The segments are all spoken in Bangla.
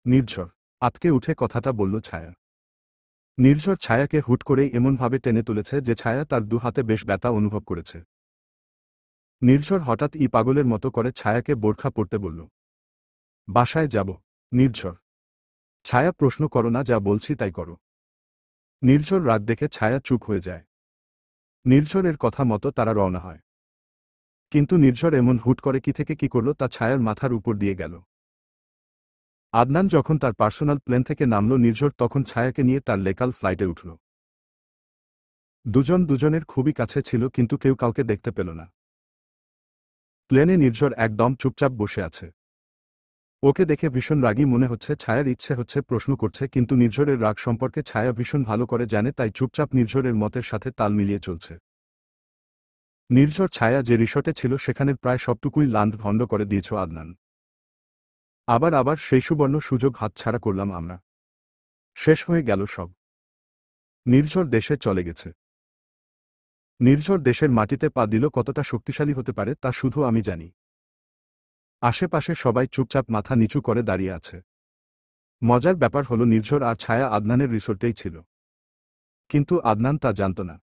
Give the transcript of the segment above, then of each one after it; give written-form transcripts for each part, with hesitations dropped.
নির্ঝর আতকে উঠে কথাটা বলল ছায়া। নির্ঝর ছায়াকে হুট করেই এমনভাবে টেনে তুলেছে যে ছায়া তার দু হাতে বেশ ব্যথা অনুভব করেছে। নির্ঝর হঠাৎ পাগলের মতো করে ছায়াকে বোরখা পরতে বলল। বাসায় যাব। নির্ঝর। ছায়া প্রশ্ন করো না, যা বলছি তাই করো। নির্ঝর রাগ দেখে ছায়া চুপ হয়ে যায়। নির্ঝরের কথা মতো তারা রওনা হয়। কিন্তু নির্ঝর এমন হুট করে কি থেকে কি করল তা ছায়ার মাথার উপর দিয়ে গেল। আদনান যখন তার পার্সোনাল প্লেন থেকে নামল, নির্ঝর তখন ছায়াকে নিয়ে তার লোকাল ফ্লাইটে উঠল। দুজন দুজনের খুবই কাছে ছিল, কিন্তু কেউ কাউকে দেখতে পেল না। প্লেনে নির্ঝর একদম চুপচাপ বসে আছে। ওকে দেখে ভীষণ রাগী মনে হচ্ছে। ছায়ার ইচ্ছে হচ্ছে প্রশ্ন করছে, কিন্তু নির্ঝরের রাগ সম্পর্কে ছায়া ভীষণ ভালো করে জানে, তাই চুপচাপ নির্ঝরের মতের সাথে তাল মিলিয়ে চলছে। নির্ঝর ছায়া যে রিসর্টে ছিল সেখানের প্রায় সবটুকুই লান্ড ভণ্ড করে দিয়েছ আদনান। আবার সেই সুবর্ণ সুযোগ হাতছাড়া করলাম আমরা। শেষ হয়ে গেল সব। নির্ঝর দেশে চলে গেছে। নির্ঝর দেশের মাটিতে পা দিল কতটা শক্তিশালী হতে পারে তা শুধু আমি জানি। আশেপাশে সবাই চুপচাপ মাথা নিচু করে দাঁড়িয়ে আছে। মজার ব্যাপার হলো নির্ঝর আর ছায়া আদনানের রিসোর্টেই ছিল। কিন্তু আদনান তা জানত না।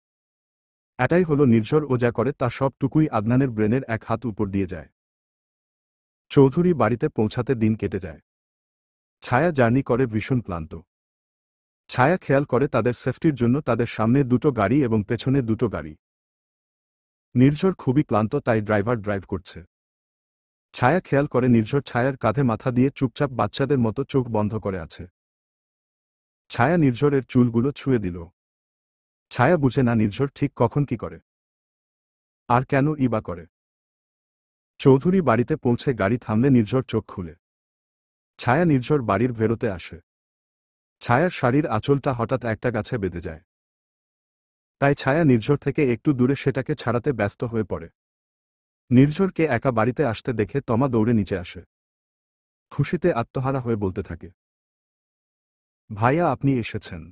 এটাই হলো নির্ঝর, ও যা করে তা সবটুকুই আদনানের ব্রেনের এক হাত উপর দিয়ে যায়। চৌধুরী বাড়িতে পৌঁছাতে দিন কেটে যায়। ছায়া জার্নি করে ভীষণ ক্লান্ত। ছায়া খেয়াল করে তাদের সেফটির জন্য তাদের সামনে দুটো গাড়ি এবং পেছনে দুটো গাড়ি। নির্ঝর খুবই ক্লান্ত, তাই ড্রাইভার ড্রাইভ করছে। ছায়া খেয়াল করে নির্ঝর ছায়ার কাঁধে মাথা দিয়ে চুপচাপ বাচ্চাদের মতো চোখ বন্ধ করে আছে। ছায়া নির্ঝরের চুলগুলো ছুঁয়ে দিল। ছায়া বুঝে না নির্ঝর ঠিক কখন কি করে, আর কেন বা করে। চৌধুরী বাড়িতে পৌঁছে গাড়ি থামলে নির্ঝর চোখ খুলে। ছায়া নির্ঝর বাড়ির ভেরোতে আসে। ছায়ার শাড়ির আঁচলটা হঠাৎ একটা গাছে বেঁধে যায়। তাই ছায়া নির্ঝর থেকে একটু দূরে সেটাকে ছাড়াতে ব্যস্ত হয়ে পড়ে। নির্ঝরকে একা বাড়িতে আসতে দেখে তমা দৌড়ে নিচে আসে। খুশিতে আত্মহারা হয়ে বলতে থাকে, ভাইয়া আপনি এসেছেন।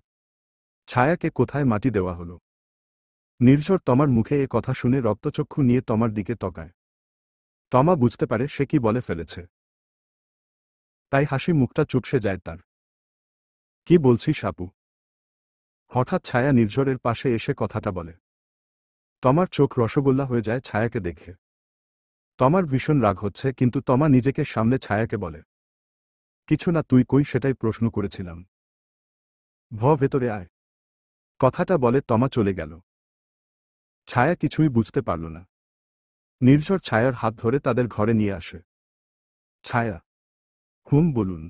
ছায়াকে কোথায় মাটি দেওয়া হলো। নির্ঝর তমার মুখে এ কথা শুনে রক্তচক্ষু নিয়ে তমার দিকে তাকায়। তমা বুঝতে পারে সে কি বলে ফেলেছে, তাই হাসি মুখটা চুপসে যায় তার। কি বলছিস আপু? হঠাৎ ছায়া নির্ঝরের পাশে এসে কথাটা বলে। তমার চোখ রসগোল্লা হয়ে যায় ছায়াকে দেখে। তমার ভীষণ রাগ হচ্ছে, কিন্তু তমা নিজেকে সামলে ছায়াকে বলে, কিছু না, তুই কই সেটাই প্রশ্ন করেছিলাম। ভেতরে আয়। কথাটা বলে তমা চলে গেল। ছায়া কিছুই বুঝতে পারল না। নির্ঝর ছায়ার হাত ধরে তাদের ঘরে নিয়ে আসে। ছায়া, বলুন।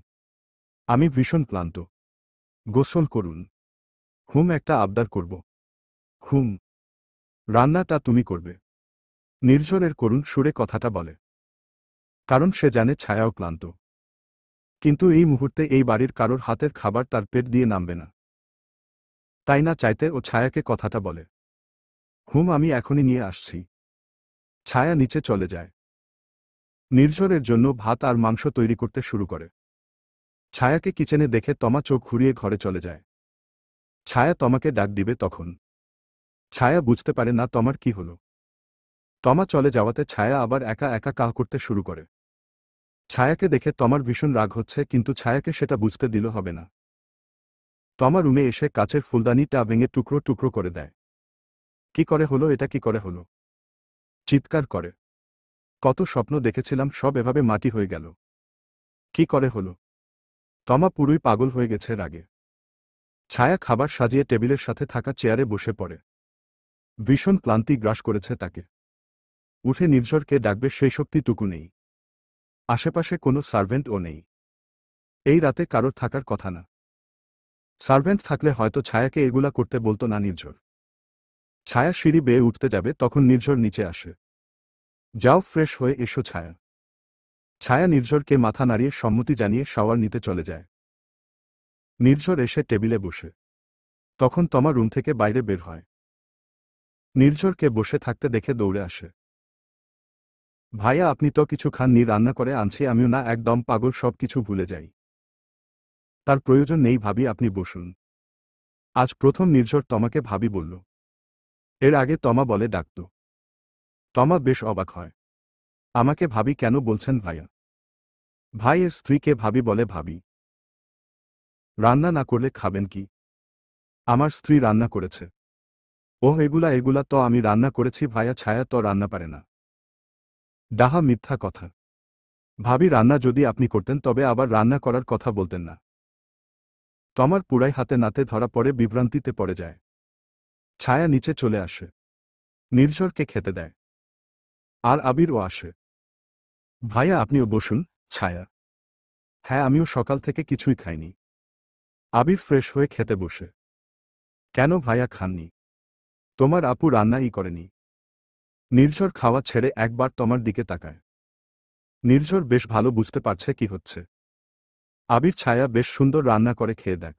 আমি ভীষণ ক্লান্ত। গোসল করুন। একটা আবদার করব। হুম। রান্নাটা তুমি করবে। নির্ঝরের করুণ সুরে কথাটা বলে। কারণ সে জানে ছায়াও ক্লান্ত। কিন্তু এই মুহূর্তে এই বাড়ির কারোর হাতের খাবার তার পেট দিয়ে নামবে না। তাই না চাইতে ও ছায়াকে কথাটা বলে। আমি এখনই নিয়ে আসছি। ছায়া নিচে চলে যায়। নির্ঝরের জন্য ভাত আর মাংস তৈরি করতে শুরু করে। ছায়াকে কিচেনে দেখে তমা চোখ ঘুরিয়ে ঘরে চলে যায়। ছায়া তমাকে ডাক দিবে তখন। ছায়া বুঝতে পারে না তমার কি হলো। তমা চলে যাওয়াতে ছায়া আবার একা একা কাহ করতে শুরু করে। ছায়াকে দেখে তমার ভীষণ রাগ হচ্ছে, কিন্তু ছায়াকে সেটা বুঝতে দিল হবে না। তমা রুমে এসে কাচের ফুলদানিটা ভেঙে টুকরো টুকরো করে দেয়। কি করে হলো এটা, কি করে হলো? চিৎকার করে। কত স্বপ্ন দেখেছিলাম সব এভাবে মাটি হয়ে গেল। কি করে হলো? তমা পুরোই পাগল হয়ে গেছে রাগে। ছায়া খাবার সাজিয়ে টেবিলের সাথে থাকা চেয়ারে বসে পড়ে। ভীষণ ক্লান্তি গ্রাস করেছে তাকে। উঠে নির্ঝরকে ডাকবে সেই শক্তিটুকু নেই। আশেপাশে কোনো সার্ভেন্টও নেই। এই রাতে কারোর থাকার কথা না। সার্ভেন্ট থাকলে হয়তো ছায়াকে এগুলা করতে বলতো না নির্ঝর। ছায়া সিঁড়ি বেয়ে উঠতে যাবে তখন নির্ঝর নিচে আসে। যাও, ফ্রেশ হয়ে এসো ছায়া। ছায়া নির্ঝরকে মাথা নাড়িয়ে সম্মতি জানিয়ে শাওয়ার নিতে চলে যায়। নির্ঝর এসে টেবিলে বসে। তখন তমা রুম থেকে বাইরে বের হয়। নির্ঝরকে বসে থাকতে দেখে দৌড়ে আসে। ভাইয়া আপনি তো কিছু খাননি, রান্না করে আনছি আমিও না, একদম পাগল, সব কিছু ভুলে যাই। তার প্রয়োজন নেই ভাবি, আপনি বসুন। আজ প্রথম নির্ঝর তমাকে ভাবি বলল। এর আগে তমা বলে ডাকত। তমা বেশ অবাক হয়। আমাকে ভাবি কেন বলছেন ভাইয়া? ভাইয়ের স্ত্রীকে ভাবি বলে ভাবি। রান্না না করলে খাবেন কি? আমার স্ত্রী রান্না করেছে। ওহ, এগুলা তো আমি রান্না করেছি ভাইয়া, ছায়া তো রান্না পারে না। ডাহা মিথ্যা কথা। ভাবি রান্না যদি আপনি করতেন তবে আবার রান্না করার কথা বলতেন না। তমার পুরাই হাতে নাতে ধরা পড়ে, বিভ্রান্তিতে পড়ে যায়। ছায়া নিচে চলে আসে। নির্ঝরকে খেতে দেয়। আর আবিরও আসে। ভাইয়া আপনিও বসুন। ছায়া: হ্যাঁ, আমিও সকাল থেকে কিছুই খাইনি। আবির ফ্রেশ হয়ে খেতে বসে। কেন ভাইয়া খাননি? তোমার আপু রান্নাই করেনি। নির্ঝর খাওয়া ছেড়ে একবার তোমার দিকে তাকায়। নির্ঝর বেশ ভালো বুঝতে পারছে কি হচ্ছে। আবির: ছায়া বেশ সুন্দর রান্না করে, খেয়ে দেখ।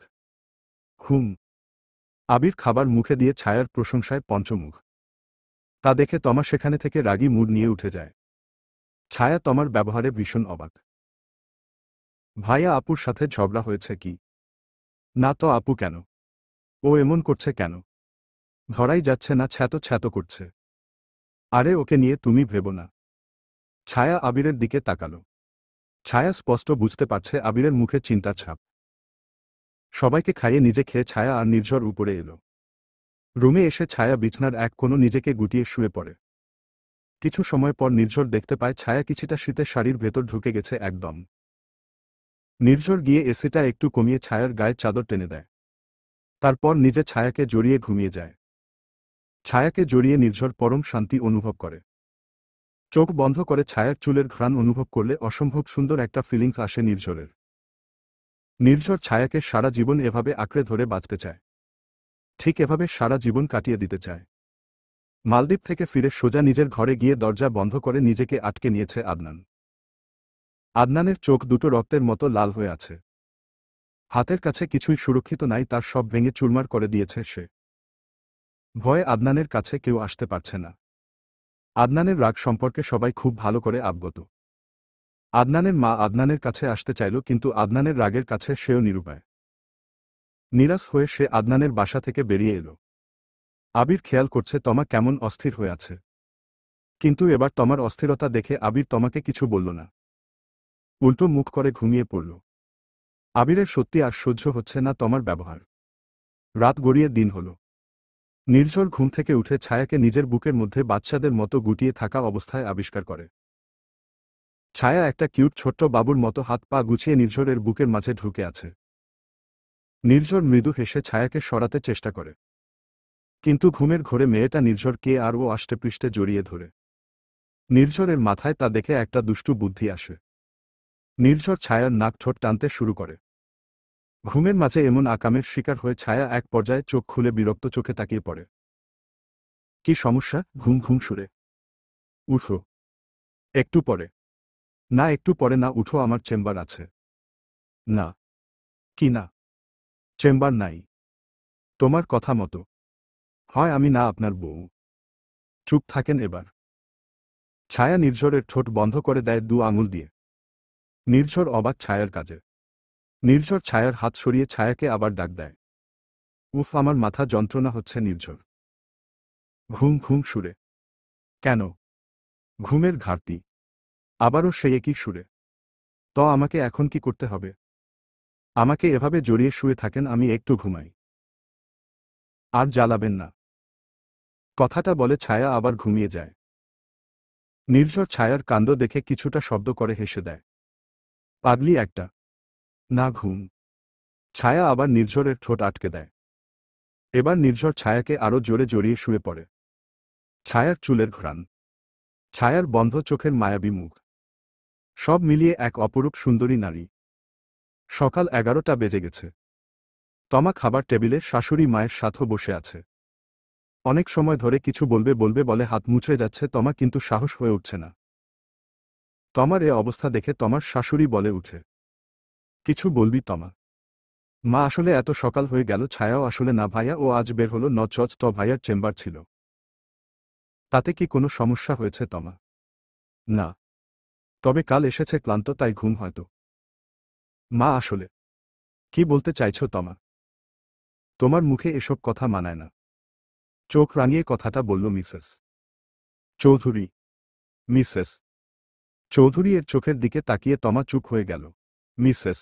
হুম। আবির খাবার মুখে দিয়ে ছায়ার প্রশংসায় পঞ্চমুখ। তা দেখে তমা সেখানে থেকে রাগী মুড নিয়ে উঠে যায়। ছায়া তমার ব্যবহারে ভীষণ অবাক। ভাইয়া আপুর সাথে ঝগড়া হয়েছে কি? না তো আপু, কেন? ও এমন করছে কেন? ধরাই যাচ্ছে না, ছ্যাতো ছ্যাতো করছে। আরে ওকে নিয়ে তুমি ভেবো না। ছায়া আবিরের দিকে তাকালো। ছায়া স্পষ্ট বুঝতে পারছে আবিরের মুখে চিন্তার ছাপ। সবাইকে খাইয়ে নিজে খেয়ে ছায়া আর নির্ঝর উপরে এলো। রুমে এসে ছায়া বিছনার এক কোণে নিজেকে গুটিয়ে শুয়ে পড়ে। কিছু সময় পর নির্ঝর দেখতে পায় ছায়া কিছুটা শীতে শাড়ির ভেতর ঢুকে গেছে একদম। নির্ঝর গিয়ে এসিটা একটু কমিয়ে ছায়ার গায়ে চাদর টেনে দেয়। তারপর নিজে ছায়াকে জড়িয়ে ঘুমিয়ে যায়। ছায়াকে জড়িয়ে নির্ঝর পরম শান্তি অনুভব করে। চোখ বন্ধ করে ছায়ার চুলের ঘ্রাণ অনুভব করলে অসম্ভব সুন্দর একটা ফিলিংস আসে নির্ঝরের। নির্ঝর ছায়াকে সারা জীবন এভাবে আঁকড়ে ধরে বাঁচতে চায়। ঠিক এভাবে সারা জীবন কাটিয়ে দিতে চায়। মালদ্বীপ থেকে ফিরে সোজা নিজের ঘরে গিয়ে দরজা বন্ধ করে নিজেকে আটকে নিয়েছে আদনান। আদনানের চোখ দুটো রক্তের মতো লাল হয়ে আছে। হাতের কাছে কিছুই সুরক্ষিত নাই, তার সব ভেঙে চুরমার করে দিয়েছে সে। ভয়ে আদনানের কাছে কেউ আসতে পারছে না। আদনানের রাগ সম্পর্কে সবাই খুব ভালো করে অবগত। আদনানের মা আদনানের কাছে আসতে চাইল, কিন্তু আদনানের রাগের কাছে সেও নিরুপায়। নিরাশ হয়ে সে আদনানের বাসা থেকে বেরিয়ে এলো। আবির খেয়াল করছে তমা কেমন অস্থির হয়ে আছে। কিন্তু এবার তমার অস্থিরতা দেখে আবির তমাকে কিছু বলল না। উল্টো মুখ করে ঘুমিয়ে পড়ল। আবিরের সত্যি আর সহ্য হচ্ছে না তমার ব্যবহার। রাত গড়িয়ে দিন হল। নির্ঝর ঘুম থেকে উঠে ছায়াকে নিজের বুকের মধ্যে বাচ্চাদের মতো গুটিয়ে থাকা অবস্থায় আবিষ্কার করে। ছায়া একটা কিউট ছোট্ট বাবুর মতো হাত পা গুছিয়ে নির্ঝরের বুকের মাঝে ঢুকে আছে। নির্ঝর মৃদু হেসে ছায়াকে সরাতে চেষ্টা করে। কিন্তু ঘুমের ঘোরে মেয়েটা নির্ঝর কে আর ও আষ্টেপৃষ্ঠে জড়িয়ে ধরে। নির্ঝরের মাথায় তা দেখে একটা দুষ্টু বুদ্ধি আসে। নির্ঝর ছায়ার নাক ঠোঁট টানতে শুরু করে। ঘুমের মাঝে এমন আকামের শিকার হয়ে ছায়া এক পর্যায়ে চোখ খুলে বিরক্ত চোখে তাকিয়ে পড়ে। কি সমস্যা? ঘুম ঘুম সুরে। উঠো। একটু পরে। না, একটু পরে না, উঠো, আমার চেম্বার আছে। না। কি না? চেম্বার নাই। তোমার কথা মতো। হয় আমি না আপনার বউ। চুপ থাকেন এবার। ছায়া নির্ঝরের ঠোঁট বন্ধ করে দেয় দু আঙুল দিয়ে। নির্ঝর অবাক ছায়ার কাজে। নির্ঝর ছায়ার হাত সরিয়ে ছায়াকে আবার ডাক দেয়। উফ, আমার মাথা যন্ত্রণা হচ্ছে। নির্ঝর ঘুম ঘুম সুরে। কেন? ঘুমের ঘাটতি। আবারও সেই একই সুরে। তো আমাকে এখন কি করতে হবে? আমাকে এভাবে জড়িয়ে শুয়ে থাকেন, আমি একটু ঘুমাই। আর জ্বালাবেন না। কথাটা বলে ছায়া আবার ঘুমিয়ে যায়। নির্ঝর ছায়ার কাণ্ড দেখে কিছুটা শব্দ করে হেসে দেয়। পাগলি একটা। না, ঘুম। ছায়া আবার নির্ঝরের ঠোঁট আটকে দেয়। এবার নির্ঝর ছায়াকে আরও জোরে জড়িয়ে শুয়ে পড়ে। ছায়ার চুলের ঘ্রাণ, ছায়ার বন্ধ চোখের মায়াবী মুখ, সব মিলিয়ে এক অপরূপ সুন্দরী নারী। সকাল 11টা বেজে গেছে। তমা খাবার টেবিলে শাশুড়ি মায়ের সাথে বসে আছে। অনেক সময় ধরে কিছু বলবে বলবে বলে হাত মুচড়ে যাচ্ছে তমা, কিন্তু সাহস হয়ে উঠছে না। তমার এ অবস্থা দেখে তমার শাশুড়ি বলে উঠে, কিছু বলবি তমা? মা, আসলে এত সকাল হয়ে গেল। ছায়াও আসলে না ভাইয়া, ও আজ বের হলো নচচ, তো ভাইয়ার চেম্বার ছিল। তাতে কি কোনো সমস্যা হয়েছে তমা? না। তবে কাল এসেছে ক্লান্ত, তাই ঘুম হয়তো। মা, আসলে কি বলতে চাইছো তমা? তোমার মুখে এসব কথা মানায় না। চোখ রাঙিয়ে কথাটা বলল মিসেস চৌধুরী। মিসেস চৌধুরী এর চোখের দিকে তাকিয়ে তমা চুপ হয়ে গেল। মিসেস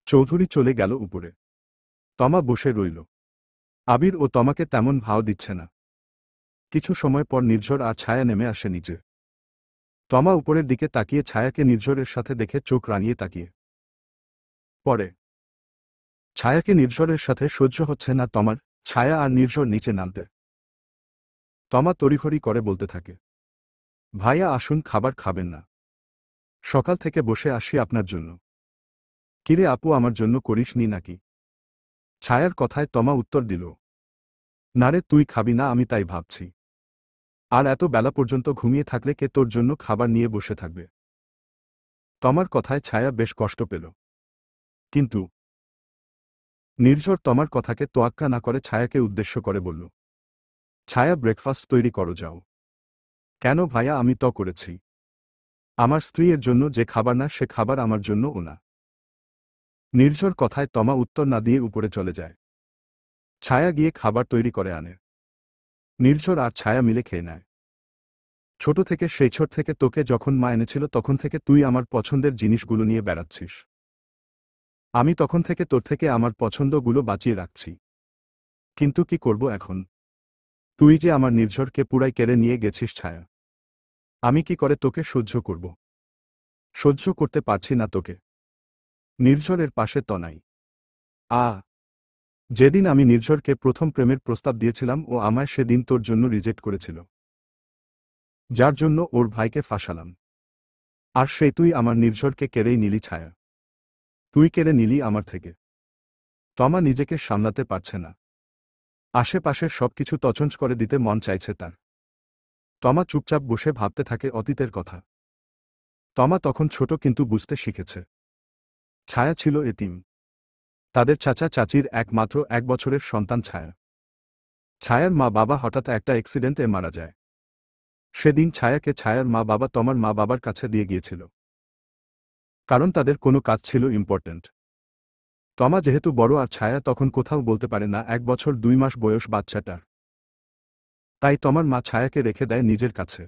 চৌধুরী চলে গেল উপরে। তমা বসে রইল। আবির ও তমাকে তেমন ভাও দিচ্ছে না। কিছু সময় পর নির্ঝর আর ছায়া নেমে আসে নিচে। তমা উপরের দিকে তাকিয়ে ছায়াকে নির্ঝরের সাথে দেখে চোখ রাঙিয়ে তাকিয়ে পরে। ছায়াকে নির্ঝরের সাথে সহ্য হচ্ছে না তমার। ছায়া আর নির্ঝর নিচে নামতে। তমা তড়িঘড়ি করে বলতে থাকে, ভাইয়া আসুন, খাবার খাবেন না? সকাল থেকে বসে আসি আপনার জন্য। কিরে আপু, আমার জন্য করিসনি নাকি? ছায়ার কথায় তমা উত্তর দিল, না রে, তুই খাবি না আমি তাই ভাবছি। আর এত বেলা পর্যন্ত ঘুমিয়ে থাকলে কে তোর জন্য খাবার নিয়ে বসে থাকবে? তমার কথায় ছায়া বেশ কষ্ট পেল। কিন্তু নির্ঝর তমার কথাকে তোয়াক্কা না করে ছায়াকে উদ্দেশ্য করে বলল, ছায়া, ব্রেকফাস্ট তৈরি করো যাও। কেন ভাইয়া, আমি তো করেছি। আমার স্ত্রী এর জন্য যে খাবার না সে খাবার আমার জন্যও না। নির্ঝর কথায় তমা উত্তর না দিয়ে উপরে চলে যায়। ছায়া গিয়ে খাবার তৈরি করে আনে। নির্ঝর আর ছায়া মিলে খেয়ে নেয়। ছোট থেকে, সেই ছোট থেকে তোকে যখন মা এনেছিল তখন থেকে তুই আমার পছন্দের জিনিসগুলো নিয়ে বেড়াচ্ছিস। আমি তখন থেকে তোর থেকে আমার পছন্দগুলো বাঁচিয়ে রাখছি। কিন্তু কি করব এখন? তুই যে আমার নির্ঝরকে পুরাই কেড়ে নিয়ে গেছিস ছায়া। আমি কি করে তোকে সহ্য করব? সহ্য করতে পারছি না তোকে। নির্ঝরের পাশে তনাই। আ যেদিন আমি নির্ঝরকে প্রথম প্রেমের প্রস্তাব দিয়েছিলাম ও আমায় সেদিন তোর জন্য রিজেক্ট করেছিল। যার জন্য ওর ভাইকে ফাঁসালাম। আর সেই তুই আমার নির্ঝরকে কেড়েই নিলি ছায়া। তুই কেড়ে নিলি আমার থেকে। তমা নিজেকে সামলাতে পারছে না। আশেপাশের সবকিছু তছনছ করে দিতে মন চাইছে তার। তমা চুপচাপ বসে ভাবতে থাকে অতীতের কথা। তমা তখন ছোট কিন্তু বুঝতে শিখেছে। ছায়া ছিল এতিম। তাদের চাচা চাচির একমাত্র 1 বছরের সন্তান ছায়া। ছায়ার মা বাবা হঠাৎ একটা অ্যাক্সিডেন্টে মারা যায়। সেদিন ছায়াকে ছায়ার মা বাবা তমার মা বাবার কাছে দিয়ে গিয়েছিল। কারণ তাদের কোনো কাজ ছিল ইম্পর্ট্যান্ট। তমা যেহেতু বড় আর ছায়া তখন কোথাও বলতে পারে না 1 বছর 2 মাস বয়স বাচ্চাটার। তাই তমার মা ছায়াকে রেখে দেয় নিজের কাছে।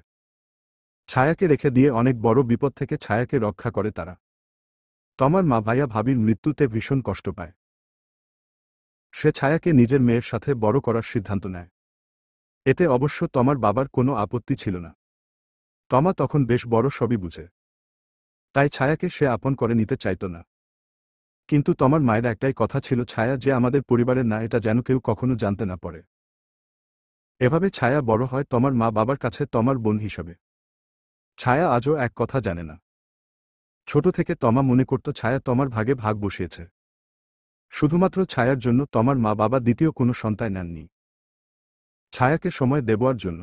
ছায়াকে রেখে দিয়ে অনেক বড় বিপদ থেকে ছায়াকে রক্ষা করে তারা। তমার মা ভাইয়া ভাবির মৃত্যুতে ভীষণ কষ্ট পায়। সে ছায়াকে নিজের মেয়ের সাথে বড় করার সিদ্ধান্ত নেয়। এতে অবশ্য তমার বাবার কোনো আপত্তি ছিল না। তমা তখন বেশ বড় সবই বুঝে। তাই ছায়াকে সে আপন করে নিতে চাইত না। কিন্তু তমার মায়ের একটাই কথা ছিল, ছায়া যে আমাদের পরিবারের না এটা যেন কেউ কখনো জানতে না পারে। এভাবে ছায়া বড় হয় তমার মা বাবার কাছে তমার বোন হিসাবে। ছায়া আজও এক কথা জানে না। ছোট থেকে তমা মনে করত ছায়া তমার ভাগে ভাগ বসিয়েছে। শুধুমাত্র ছায়ার জন্য তমার মা বাবা দ্বিতীয় কোনো সন্তান নেননি। ছায়াকে সময় দেবার জন্য।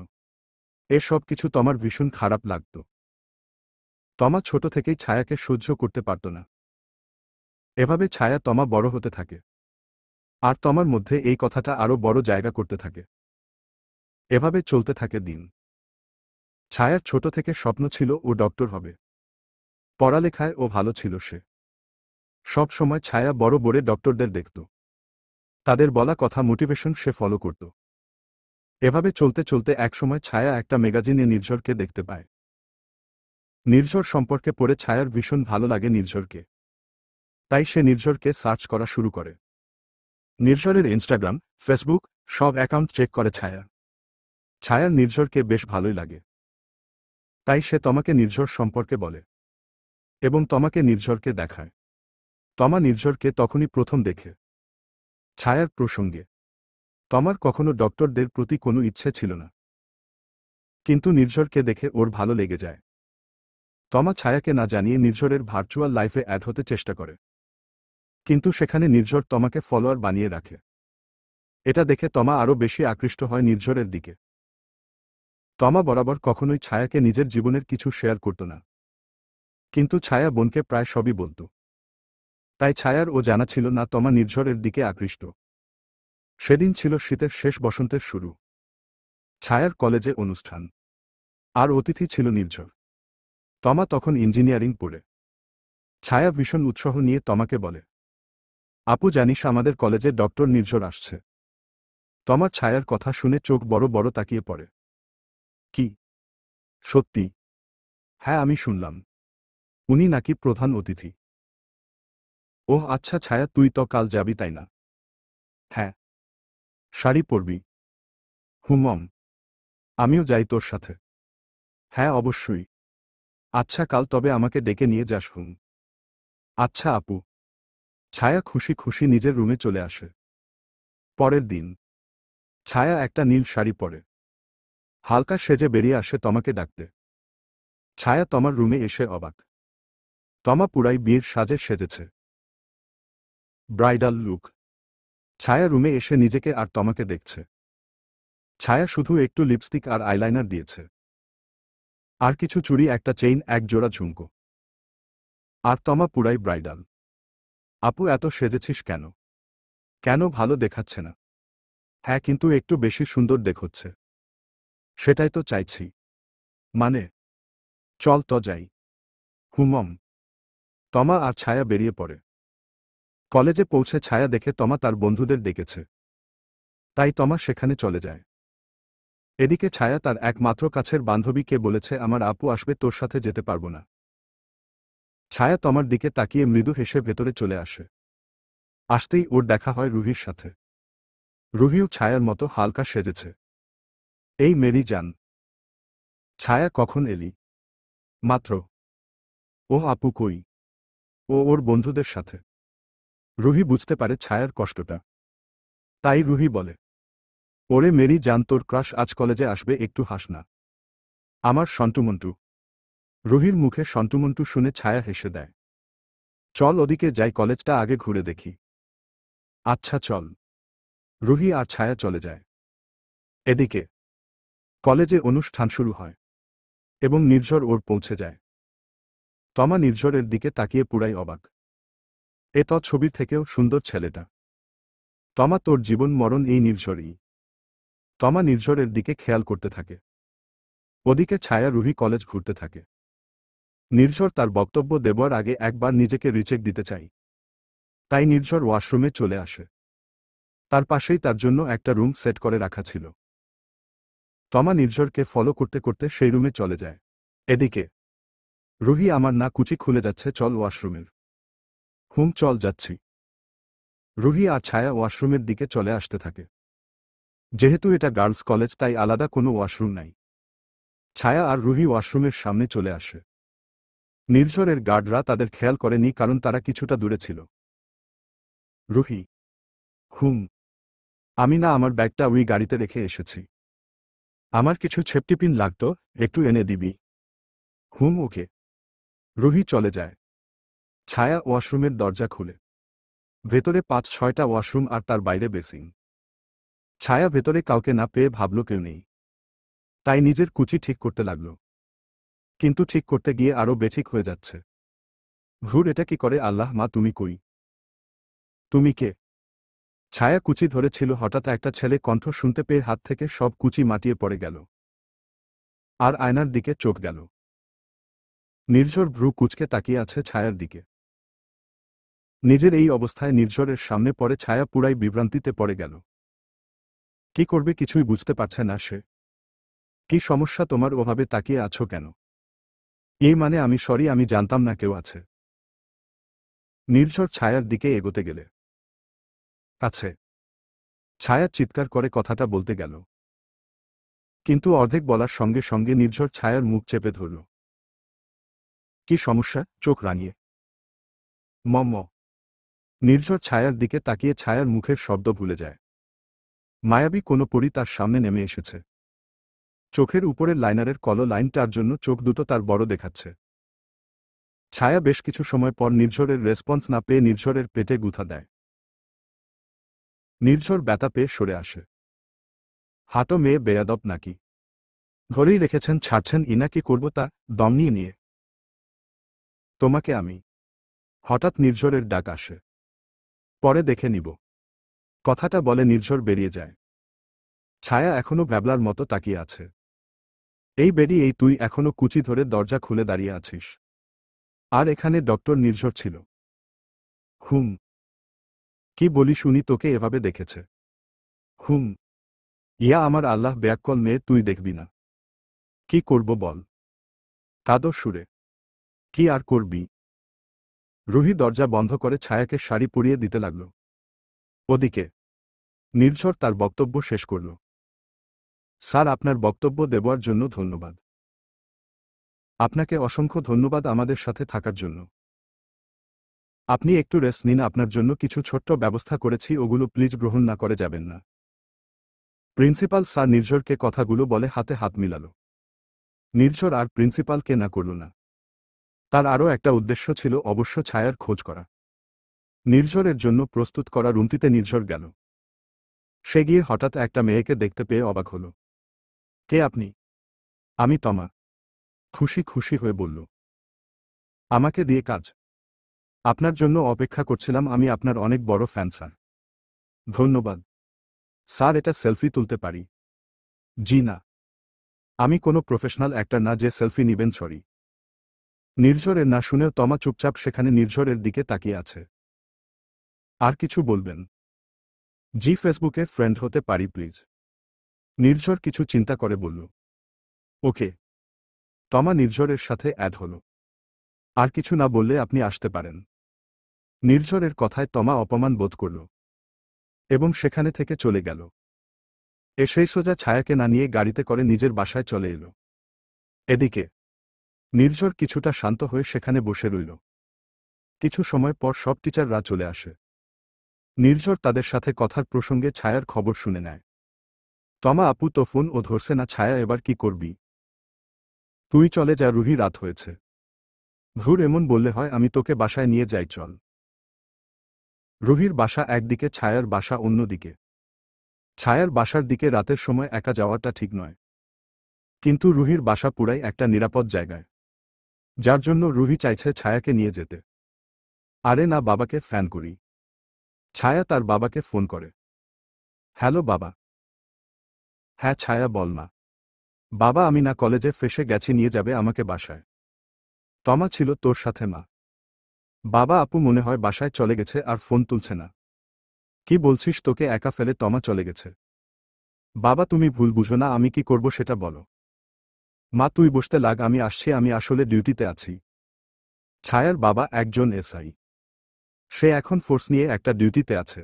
সব কিছু তমার ভীষণ খারাপ লাগত। তমা ছোট থেকেই ছায়াকে সহ্য করতে পারত না। এভাবে ছায়া তমা বড় হতে থাকে। আর তমার মধ্যে এই কথাটা আরও বড় জায়গা করতে থাকে। এভাবে চলতে থাকে দিন। ছায়ার ছোট থেকে স্বপ্ন ছিল ও ডক্টর হবে। পড়ালেখায় ও ভালো ছিল সে। সব সময় ছায়া বড় বড় ডক্টরদের দেখত। তাদের বলা কথা মোটিভেশন সে ফলো করত। এভাবে চলতে চলতে একসময় ছায়া একটা ম্যাগাজিনে নির্ঝরকে দেখতে পায়। নির্ঝর সম্পর্কে পড়ে ছায়ার ভীষণ ভালো লাগে নির্ঝরকে। তাই সে নির্ঝরকে সার্চ করা শুরু করে। নির্ঝরের ইনস্টাগ্রাম, ফেসবুক সব অ্যাকাউন্ট চেক করে ছায়া। ছায়ার নির্ঝরকে বেশ ভালোই লাগে। তাই সে তমাকে নির্ঝর সম্পর্কে বলে এবং তমাকে নির্ঝরকে দেখায়। তমা নির্ঝরকে তখনই প্রথম দেখে। ছায়ার প্রসঙ্গে তমার কখনো ডক্টরদের প্রতি কোনো ইচ্ছে ছিল না। কিন্তু নির্ঝরকে দেখে ওর ভালো লেগে যায়। তমা ছায়াকে না জানিয়ে নির্ঝরের ভার্চুয়াল লাইফে অ্যাড হতে চেষ্টা করে। কিন্তু সেখানে নির্ঝর তমাকে ফলোয়ার বানিয়ে রাখে। এটা দেখে তমা আরও বেশি আকৃষ্ট হয় নির্ঝরের দিকে। তমা বরাবর কখনোই ছায়াকে নিজের জীবনের কিছু শেয়ার করত না। কিন্তু ছায়া বোনকে প্রায় সবই বলত। তাই ছায়ার ও জানা ছিল না তমা নির্ঝরের দিকে আকৃষ্ট। সেদিন ছিল শীতের শেষ, বসন্তের শুরু। ছায়ার কলেজে অনুষ্ঠান। আর অতিথি ছিল নির্ঝর। তমা তখন ইঞ্জিনিয়ারিং পড়ে। ছায়া ভীষণ উৎসাহ নিয়ে তমাকে বলে, আপু জানিস আমাদের কলেজে ডক্টর নির্ঝর আসছে। তমার ছায়ার কথা শুনে চোখ বড় বড় তাকিয়ে পড়ে। কি? সত্যি? হ্যাঁ, আমি শুনলাম। উনি নাকি প্রধান অতিথি। ওহ আচ্ছা ছায়া, তুই তো কাল যাবি তাই না? হ্যাঁ। শাড়ি পরবি? হুমম। আমিও যাই তোর সাথে। হ্যাঁ অবশ্যই। আচ্ছা কাল তবে আমাকে ডেকে নিয়ে যাস। হুম। আচ্ছা আপু। ছায়া খুশি খুশি নিজের রুমে চলে আসে। পরের দিন ছায়া একটা নীল শাড়ি পরে হালকা সেজে বেরিয়ে আসে তমাকে ডাকতে। ছায়া তমার রুমে এসে অবাক। তমা পুরাই বিয়ের সাজে সেজেছে, ব্রাইডাল লুক। ছায়া রুমে এসে নিজেকে আর তমাকে দেখছে। ছায়া শুধু একটু লিপস্টিক আর আইলাইনার দিয়েছে, আর কিছু চুড়ি, একটা চেইন, এক জোড়া ঝুমকো। আর তমা পুরাই ব্রাইডাল। আপু এত সেজেছিস কেন? কেন ভালো দেখাচ্ছে না? হ্যাঁ কিন্তু একটু বেশি সুন্দর দেখাচ্ছে। সেটাই তো চাইছি। মানে? চল তো যাই। হুমম। তমা আর ছায়া বেরিয়ে পড়ে। কলেজে পৌঁছে ছায়া দেখে তমা তার বন্ধুদের ডেকেছে, তাই তমা সেখানে চলে যায়। এদিকে ছায়া তার একমাত্র কাছের বান্ধবীকে বলেছে, আমার আপু আসবে, তোর সাথে যেতে পারবো না। ছায়া তমার দিকে তাকিয়ে মৃদু হেসে ভেতরে চলে আসে। আসতেই ওর দেখা হয় রুহির সাথে। রুহিও ছায়ার মতো হালকা সেজেছে। এই মেরি জান। ছায়া কখন এলি? মাত্র। ও আপু কই? ও ওর বন্ধুদের সাথে। রুহি বুঝতে পারে ছায়ার কষ্টটা, তাই রুহি বলে, ওরে মেরি জান, তোর ক্রাশ আজ কলেজে আসবে, একটু হাস না। আমার সন্টুমন্টু। রুহির মুখে সন্টুমন্টু শুনে ছায়া হেসে দেয়। চল ওদিকে যাই, কলেজটা আগে ঘুরে দেখি। আচ্ছা চল। রুহি আর ছায়া চলে যায়। এদিকে কলেজে অনুষ্ঠান শুরু হয় এবং নির্ঝর ওর পৌঁছে যায়। তমা নির্ঝরের দিকে তাকিয়ে পুরাই অবাক। এ তো ছবির থেকেও সুন্দর ছেলেটা। তমা, তোর জীবন মরণ এই নির্ঝরই। তমা নির্ঝরের দিকে খেয়াল করতে থাকে। ওদিকে ছায়া রুহি কলেজ ঘুরতে থাকে। নির্ঝর তার বক্তব্য দেবার আগে একবার নিজেকে রিচেক দিতে চাই, তাই নির্ঝর ওয়াশরুমে চলে আসে। তার পাশেই তার জন্য একটা রুম সেট করে রাখা ছিল। তমা নির্ঝরকে ফলো করতে করতে সেই রুমে চলে যায়। এদিকে রুহি, আমার না কুচি খুলে যাচ্ছে, চল ওয়াশরুমের। হুম চল যাচ্ছি। রুহি আর ছায়া ওয়াশরুমের দিকে চলে আসতে থাকে। যেহেতু এটা গার্লস কলেজ তাই আলাদা কোনো ওয়াশরুম নাই। ছায়া আর রুহি ওয়াশরুমের সামনে চলে আসে। নির্ঝরের গার্ডরা তাদের খেয়াল করেনি কারণ তারা কিছুটা দূরে ছিল। রুহি। হুম। আমি না, আমার ব্যাগটা ওই গাড়িতে রেখে এসেছি। আমার কিছু সেফটিপিন লাগতো, একটু এনে দিবি? হুম ওকে। রুহি চলে যায়। ছায়া ওয়াশরুমের দরজা খুলে। ভেতরে ৫-৬টা ওয়াশরুম আর তার বাইরে বেসিন। ছায়া ভেতরে কাউকে না পেয়ে ভাবল কেউ নেই, তাই নিজের কুচি ঠিক করতে লাগল। কিন্তু ঠিক করতে গিয়ে আরও বেঠিক হয়ে যাচ্ছে। ঘুর, এটা কি করে? আল্লাহ, মা তুমি কই? তুমি কে? ছায়া কুচি ধরেছিল, হঠাৎ একটা ছেলে কণ্ঠ শুনতে পেয়ে হাত থেকে সব কুচি মাটিয়ে পড়ে গেল। আর আয়নার দিকে চোখ গেল। নির্ঝর ভ্রু কুচকে তাকিয়ে আছে ছায়ার দিকে। নিজের এই অবস্থায় নির্ঝরের সামনে পড়ে ছায়া পুরাই বিভ্রান্তিতে পড়ে গেল। কি করবে কিছুই বুঝতে পারছে না সে। কি সমস্যা তোমার, ওভাবে তাকিয়ে আছো কেন? এই মানে আমি সরি, আমি জানতাম না কেউ আছে। নির্ঝর ছায়ার দিকে এগোতে গেলে কাছে। ছায়া চিৎকার করে কথাটা বলতে গেল, কিন্তু অর্ধেক বলার সঙ্গে সঙ্গে নির্ঝর ছায়ার মুখ চেপে ধরল। কি সমস্যা? চোখ রাঙিয়ে। মম। নির্ঝর ছায়ার দিকে তাকিয়ে ছায়ার মুখের শব্দ ভুলে যায়। মায়াবী কোনো পরী তার সামনে নেমে এসেছে। চোখের উপরের লাইনারের কলো লাইনটার জন্য চোখ দুটো তার বড় দেখাচ্ছে। ছায়া বেশ কিছু সময় পর নির্ঝরের রেসপন্স না পেয়ে নির্ঝরের পেটে গুঁথা দেয়। নির্ঝর ব্যথা পেয়ে সরে আসে। হাঁটো মেয়ে, বেয়াদব নাকি? ধরেই রেখেছেন, ছাড়ছেন ই না, কি করব তা? দম নিয়ে নিয়ে। তোমাকে আমি। হঠাৎ নির্ঝরের ডাক আসে। পরে দেখে নিব। কথাটা বলে নির্ঝর বেরিয়ে যায়। ছায়া এখনো ভ্যাবলার মতো তাকিয়ে আছে। এই বেডি, এই তুই এখনো কুচি ধরে দরজা খুলে দাঁড়িয়ে আছিস। আর এখানে ডক্টর নির্ঝর ছিল। হুম। কি বলি শুনি, তোকে এভাবে দেখেছে? হুম। ইয়া আমার আল্লাহ, ব্যাককল মেয়ে, তুই দেখবি না? কি করব বল? কাদো সুরে। কি আর করবি? রুহি দরজা বন্ধ করে ছায়াকে শাড়ি পরিয়ে দিতে লাগল। ওদিকে নির্ঝর তার বক্তব্য শেষ করল। স্যার, আপনার বক্তব্য দেওয়ার জন্য ধন্যবাদ। আপনাকে অসংখ্য ধন্যবাদ আমাদের সাথে থাকার জন্য। আপনি একটু রেস্ট নিন, আপনার জন্য কিছু ছোট্ট ব্যবস্থা করেছি, ওগুলো প্লিজ গ্রহণ না করে যাবেন না। প্রিন্সিপাল স্যার নির্ঝরকে কথাগুলো বলে হাতে হাত মিলাল। নির্ঝর আর প্রিন্সিপালকে না করল না। তার আরও একটা উদ্দেশ্য ছিল, অবশ্য ছায়ার খোঁজ করা। নির্ঝরের জন্য প্রস্তুত করা রুমটিতে নির্ঝর গেল। সে গিয়ে হঠাৎ একটা মেয়েকে দেখতে পেয়ে অবাক হল। কে আপনি? আমি তমা। খুশি খুশি হয়ে বলল। আমাকে দিয়ে কাজ? আপনার জন্য অপেক্ষা করছিলাম, আমি আপনার অনেক বড় ফ্যান স্যার। ধন্যবাদ স্যার, এটা সেলফি তুলতে পারি? জি না, আমি কোনো প্রফেশনাল অ্যাক্টর না যে সেলফি নিবেন, সরি। নির্ঝরের না শুনেও তমা চুপচাপ সেখানে নির্ঝরের দিকে তাকিয়ে আছে। আর কিছু বলবেন? জি, ফেসবুকে ফ্রেন্ড হতে পারি প্লিজ। নির্ঝর কিছু চিন্তা করে বলল। ওকে। তমা নির্ঝরের সাথে অ্যাড হল। আর কিছু না বললে আপনি আসতে পারেন। নির্ঝরের কথায় তমা অপমান বোধ করল এবং সেখানে থেকে চলে গেল। এসেই সোজা ছায়াকে না নিয়ে গাড়িতে করে নিজের বাসায় চলে এল। এদিকে নির্ঝর কিছুটা শান্ত হয়ে সেখানে বসে রইল। কিছু সময় পর সব টিচাররা চলে আসে। নির্ঝর তাদের সাথে কথার প্রসঙ্গে ছায়ার খবর শুনে নেয়। তমা আপু তো ফোন ও ধরছে না, ছায়া এবার কি করবি? তুই চলে যা, রুহি, রাত হয়েছে। ধুর, এমন বললে হয়, আমি তোকে বাসায় নিয়ে যাই, চল। রুহির বাসা একদিকে, ছায়ার বাসা অন্যদিকে। ছায়ার বাসার দিকে রাতের সময় একা যাওয়াটা ঠিক নয়, কিন্তু রুহির বাসা পুরাই একটা নিরাপদ জায়গায়, যার জন্য রুহি চাইছে ছায়াকে নিয়ে যেতে। আরে না, বাবাকে ফ্যান করি। ছায়া তার বাবাকে ফোন করে। হ্যালো বাবা। হ্যাঁ ছায়া, বল মা। বাবা, আমি না কলেজে ফেসে গেছি, নিয়ে যাবে আমাকে বাসায়। তমা ছিল তোর সাথে মা? বাবা, আপু মনে হয় বাসায় চলে গেছে আর ফোন তুলছে না। কি বলছিস, তোকে একা ফেলে তমা চলে গেছে? বাবা, তুমি ভুল বুঝো না, আমি কি করব সেটা বলো। মা তুই বসতে লাগ, আমি আসছি, আমি আসলে ডিউটিতে আছি। ছায়ার বাবা একজন এসআই। সে এখন ফোর্স নিয়ে একটা ডিউটিতে আছে।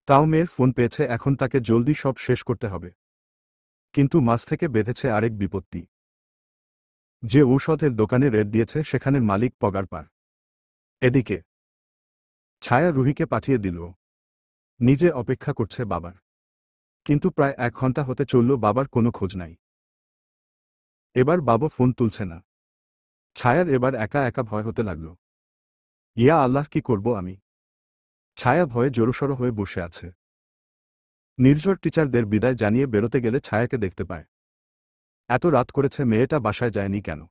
তাও মেয়ের ফোন পেয়েছে, এখন তাকে জলদি সব শেষ করতে হবে। কিন্তু মাঝ থেকে বেঁধেছে আরেক বিপত্তি। যে ঔষধের দোকানে রেড দিয়েছে সেখানের মালিক পগার পার। এদিকে ছায়া রুহিকে পাঠিয়ে দিল। নিজে অপেক্ষা করছে বাবার। কিন্তু প্রায় 1 ঘন্টা হতে চলল, বাবার কোনো খোঁজ নাই। এবার বাবা ফোন তুলছে না। ছায়ার এবার একা একা ভয় হতে লাগল। ইয়া আল্লাহ, কি করব আমি? ছায়া ভয়ে জড়সড় হয়ে বসে আছে। নির্ঝর টিচারদের বিদায় জানিয়ে বেরোতে গেলে ছায়াকে দেখতে পায়। এত রাত করেছে, মেয়েটা বাসায় যায়নি কেন?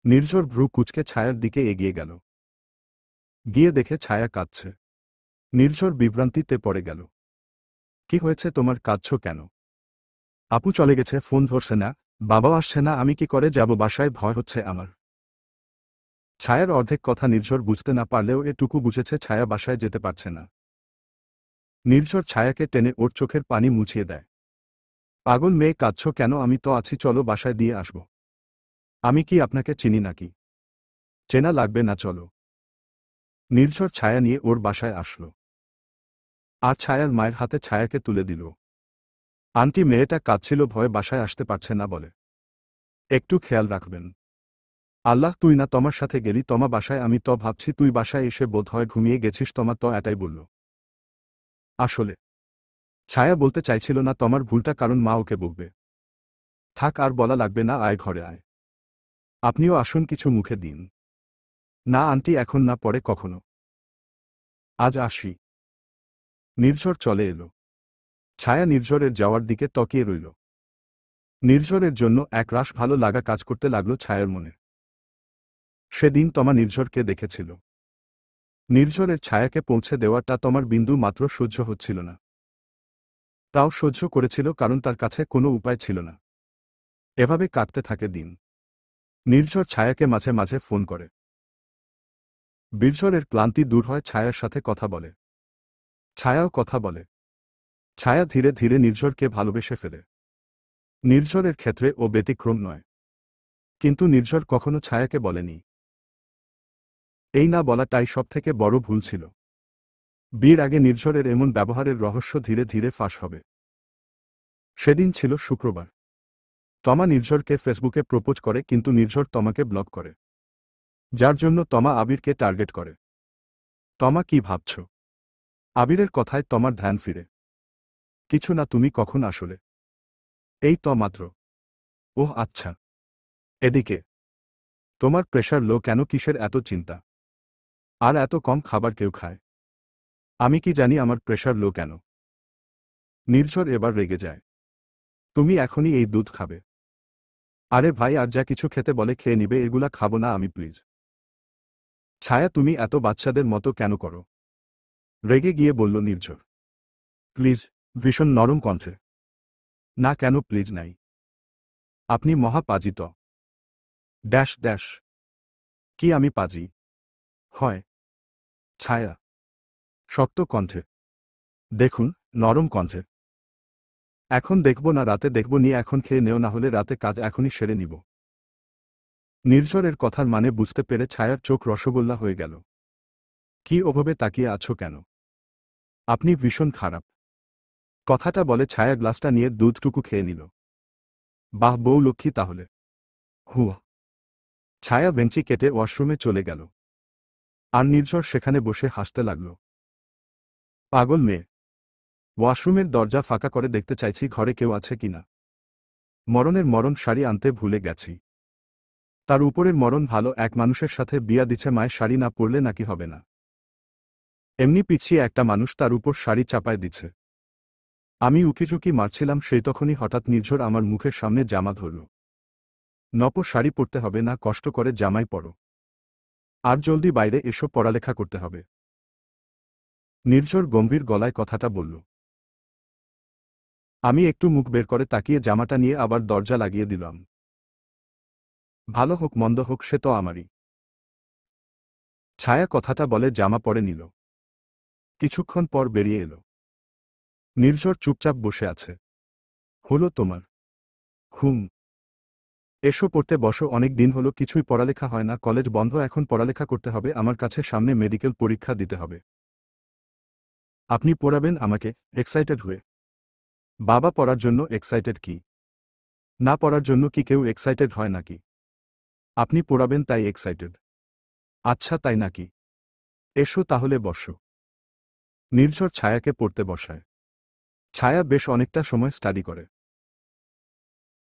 নির্ঝর ভ্রু কুঁচকে ছায়ার দিকে এগিয়ে গেল। গিয়ে দেখে ছায়া কাঁদছে। নির্ঝর বিভ্রান্তিতে পড়ে গেল। কি হয়েছে তোমার, কাঁদছো কেন? আপু চলে গেছে, ফোন ধরছে না, বাবাও আসছে না, আমি কি করে যাব বাসায়, ভয় হচ্ছে আমার। ছায়ার অর্ধেক কথা নির্ঝর বুঝতে না পারলেও এটুকু বুঝেছে ছায়া বাসায় যেতে পারছে না। নির্ঝর ছায়াকে টেনে ওর চোখের পানি মুছিয়ে দেয়। পাগল মেয়ে, কাঁদছো কেন? আমি তো আছি, চলো বাসায় দিয়ে আসব। আমি কি আপনাকে চিনি নাকি? চেনা লাগবে না, চলো। নির্ঝর ছায়া নিয়ে ওর বাসায় আসলো। আর ছায়ার মায়ের হাতে ছায়াকে তুলে দিল। আন্টি, মেয়েটা কাঁদছিল, ভয়ে বাসায় আসতে পারছে না বলে। একটু খেয়াল রাখবেন। আল্লাহ, তুই না তোমার সাথে গেলি তোমা বাসায়? আমি তো ভাবছি তুই বাসায় এসে বোধহয় ঘুমিয়ে গেছিস, তোমা তো এটাই বলল। আসলে ছায়া বলতে চাইছিল না তোমার ভুলটা, কারণ মা ওকে বকবে। থাক, আর বলা লাগবে না, আয় ঘরে আয়। আপনিও আসুন, কিছু মুখে দিন। না আন্টি, এখন না, পরে কখনো। আজ আসি। নির্ঝর চলে এলো। ছায়া নির্ঝরের যাওয়ার দিকে তাকিয়ে রইল। নির্ঝরের জন্য একরাশ ভালো লাগা কাজ করতে লাগলো ছায়ার মনে। সেদিন তমা নির্ঝরকে দেখেছিল। নির্ঝরের ছায়াকে পৌঁছে দেওয়াটা তোমার বিন্দু মাত্র সহ্য হচ্ছিল না। তাও সহ্য করেছিল কারণ তার কাছে কোনো উপায় ছিল না। এভাবে কাটতে থাকে দিন। নির্ঝর ছায়াকে মাঝে মাঝে ফোন করে। নির্ঝরের ক্লান্তি দূর হয়, ছায়ার সাথে কথা বলে। ছায়াও কথা বলে। ছায়া ধীরে ধীরে নির্ঝরকে ভালোবেসে ফেলে। নির্ঝরের ক্ষেত্রে ও ব্যতিক্রম নয়। কিন্তু নির্ঝর কখনো ছায়াকে বলেনি এই না বলাটাই সবথেকে বড় ভুল ছিল। বিয়ের আগে নির্ঝরের এমন ব্যবহারের রহস্য ধীরে ধীরে ফাঁস হবে। সেদিন ছিল শুক্রবার। তমা নির্ঝরকে ফেসবুকে প্রপোজ করে, কিন্তু নির্ঝর তমাকে ব্লক করে, যার জন্য তমা আবিরকে টার্গেট করে। তমা কি ভাবছ? আবিরের কথায় তমার ধ্যান ফিরে। কিছু না, তুমি কখন আসলে? এই তো মাত্র। ওহ আচ্ছা। এদিকে তোমার প্রেশার লো কেন? কিসের এত চিন্তা? আর এত কম খাবার কেউ খায়? আমি কি জানি আমার প্রেশার লো কেন? নির্ঝর এবার রেগে যায়। তুমি এখনই এই দুধ খাবে? আরে ভাই, আর যা কিছু খেতে বলে খেয়ে নিবে, এগুলা খাবো না আমি প্লিজ। ছায়া, তুমি এত বাচ্চাদের মতো কেন করো? রেগে গিয়ে বলল নির্ঝর। প্লিজ, ভীষণ নরম কণ্ঠে। না কেন প্লিজ নাই? আপনি মহা পাজি তো। Dash dash. কি আমি পাজি? হয়। ছায়া শক্ত কণ্ঠে। দেখুন, নরম কণ্ঠে। এখন দেখব না রাতে দেখব, নিয়ে এখন খেয়ে নেও, না হলে রাতে কাজ এখনই সেরে নিব। নির্ঝরের কথার মানে বুঝতে পেরে ছায়ার চোখ রসগোল্লা হয়ে গেল। কি ওভাবে তাকিয়ে আছো কেন? আপনি ভীষণ খারাপ। কথাটা বলে ছায়া গ্লাসটা নিয়ে দুধটুকু খেয়ে নিল। বাহ বউ লক্ষ্মী তাহলে। হুয়া। ছায়া বেঞ্চি কেটে ওয়াশরুমে চলে গেল। আর নির্ঝর সেখানে বসে হাসতে লাগল। পাগল মেয়ে। ওয়াশরুমের দরজা ফাঁকা করে দেখতে চাইছি ঘরে কেউ আছে কিনা। মরণের মরণ শাড়ি আনতে ভুলে গেছি। তার উপরের মরণ ভালো এক মানুষের সাথে বিয়া দিচ্ছে, মায়ের শাড়ি না পরলে নাকি হবে না। এমনি পিছিয়ে একটা মানুষ তার উপর শাড়ি চাপায় দিচ্ছে। আমি উকিঝুঁকি মারছিলাম, সেই তখনই হঠাৎ নির্ঝর আমার মুখের সামনে জামা ধরল। নপ, শাড়ি পরতে হবে না, কষ্ট করে জামাই পরো। আর জলদি বাইরে এসো, পড়ালেখা করতে হবে। নির্ঝর গম্ভীর গলায় কথাটা বলল। আমি একটু মুখ বের করে তাকিয়ে জামাটা নিয়ে আবার দরজা লাগিয়ে দিলাম। ভালো হোক মন্দ হোক সে তো আমারই। ছায়া কথাটা বলে জামা পরে নিল। কিছুক্ষণ পর বেরিয়ে এলো। নির্ঝর চুপচাপ বসে আছে। হলো তোমার? হুম। এসো পড়তে বসো, অনেক দিন হলো কিছুই পড়ালেখা হয় না, কলেজ বন্ধ, এখন পড়ালেখা করতে হবে আমার কাছে, সামনে মেডিকেল পরীক্ষা দিতে হবে। আপনি পড়াবেন আমাকে? এক্সাইটেড হয়ে। বাবা পড়ার জন্য এক্সাইটেড কি? না পড়ার জন্য কি কেউ এক্সাইটেড হয় নাকি? আপনি পড়াবেন তাই এক্সাইটেড। আচ্ছা তাই নাকি? এসো তাহলে বসো। নির্ঝর ছায়াকে পড়তে বসায়। ছায়া বেশ অনেকটা সময় স্টাডি করে।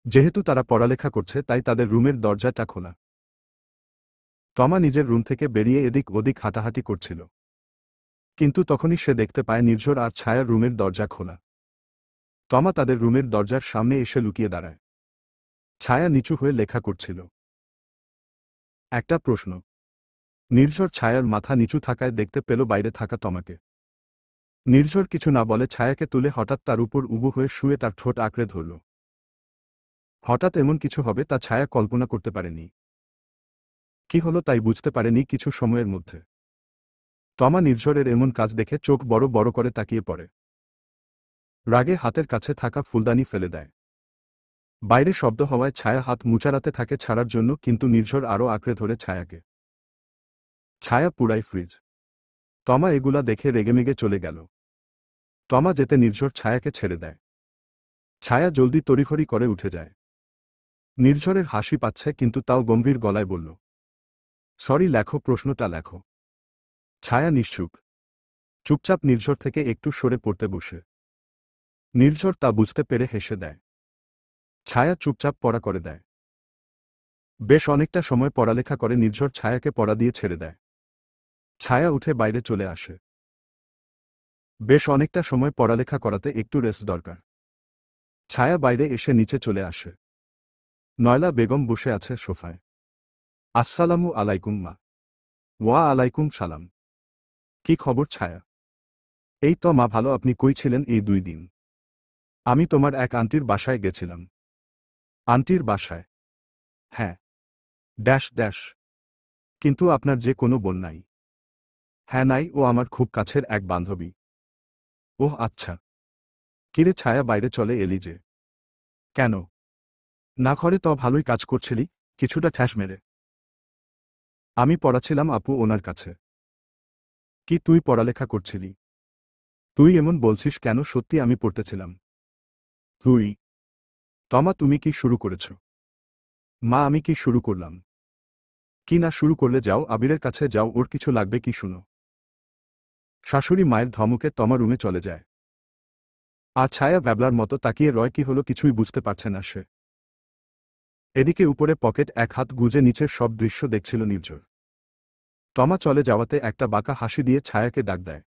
যেহেতু তারা পড়ালেখা করছে তাই তাদের রুমের দরজাটা খোলা। তমা নিজের রুম থেকে বেরিয়ে এদিক ওদিক হাঁটাহাঁটি করছিল। কিন্তু তখনই সে দেখতে পায় নির্ঝর আর ছায়ার রুমের দরজা খোলা। তমা তাদের রুমের দরজার সামনে এসে লুকিয়ে দাঁড়ায়। ছায়া নিচু হয়ে লেখা করছিল। একটা প্রশ্ন। নির্ঝর ছায়ার মাথা নিচু থাকায় দেখতে পেল বাইরে থাকা তমাকে। নির্ঝর কিছু না বলে ছায়াকে তুলে হঠাৎ তার উপর উবু হয়ে শুয়ে তার ঠোঁট আঁকড়ে ধরল। হঠাৎ এমন কিছু হবে তা ছায়া কল্পনা করতে পারেনি। কি হলো তাই বুঝতে পারেনি কিছু সময়ের মধ্যে। তমা নির্ঝরের এমন কাজ দেখে চোখ বড় বড় করে তাকিয়ে পড়ে। রাগে হাতের কাছে থাকা ফুলদানি ফেলে দেয়। বাইরে শব্দ হওয়ায় ছায়া হাত মুচারাতে থাকে ছাড়ার জন্য, কিন্তু নির্ঝর আরও আঁকড়ে ধরে ছায়াকে। ছায়া পুরাই ফ্রিজ। তমা এগুলা দেখে রেগেমেগে চলে গেল। তমা যেতে নির্ঝর ছায়াকে ছেড়ে দেয়। ছায়া জলদি তড়িঘড়ি করে উঠে যায়। নির্ঝরের হাসি পাচ্ছে, কিন্তু তাও গম্ভীর গলায় বলল, সরি, লেখো, প্রশ্নটা লেখো। ছায়া নিশ্চুপ। চুপচাপ নির্ঝর থেকে একটু সরে পড়তে বসে। নির্ঝর তা বুঝতে পেরে হেসে দেয়। ছায়া চুপচাপ পড়া করে দেয়। বেশ অনেকটা সময় পড়ালেখা করে নির্ঝর ছায়াকে পড়া দিয়ে ছেড়ে দেয়। ছায়া উঠে বাইরে চলে আসে। বেশ অনেকটা সময় পড়ালেখা করাতে একটু রেস্ট দরকার। ছায়া বাইরে এসে নিচে চলে আসে। নয়লা বেগম বসে আছে সোফায়। আসসালামু আলাইকুম মা। ওয়া আলাইকুম সালাম। কি খবর ছায়া? এই তো মা ভালো, আপনি কই ছিলেন এই 2 দিন? আমি তোমার এক আন্টির বাসায় গেছিলাম। আন্টির বাসায়? হ্যাঁ। Dash dash. কিন্তু আপনার যে কোনো বোন নাই? হ্যাঁ নাই, ও আমার খুব কাছের এক বান্ধবী। ওহ আচ্ছা। কিরে ছায়া, বাইরে চলে এলি যে? কেন? না ঘরে তো ভালোই কাজ করছিলি, কিছুটা ঠ্যাস মেরে। আমি পড়াছিলাম আপু ওনার কাছে। কি তুই পড়ালেখা করছিলি? তুই এমন বলছিস কেন? সত্যি আমি পড়তেছিলাম। তুই? তমা তুমি কি শুরু করেছ? মা আমি কি শুরু করলাম? কি না শুরু করলে যাও আবিরের কাছে যাও, ওর কিছু লাগবে কি শুনো। শাশুড়ি মায়ের ধমকে তমা রুমে চলে যায়। আর ছায়া ব্যাবলার মতো তাকিয়ে রয়, কি হলো কিছুই বুঝতে পারছে না সে। এদিকে উপরে পকেট এক হাত গুজে নিচের সব দৃশ্য দেখছিল নির্ঝর। তমা চলে যাওয়াতে একটা বাঁকা হাসি দিয়ে ছায়াকে ডাক দেয়।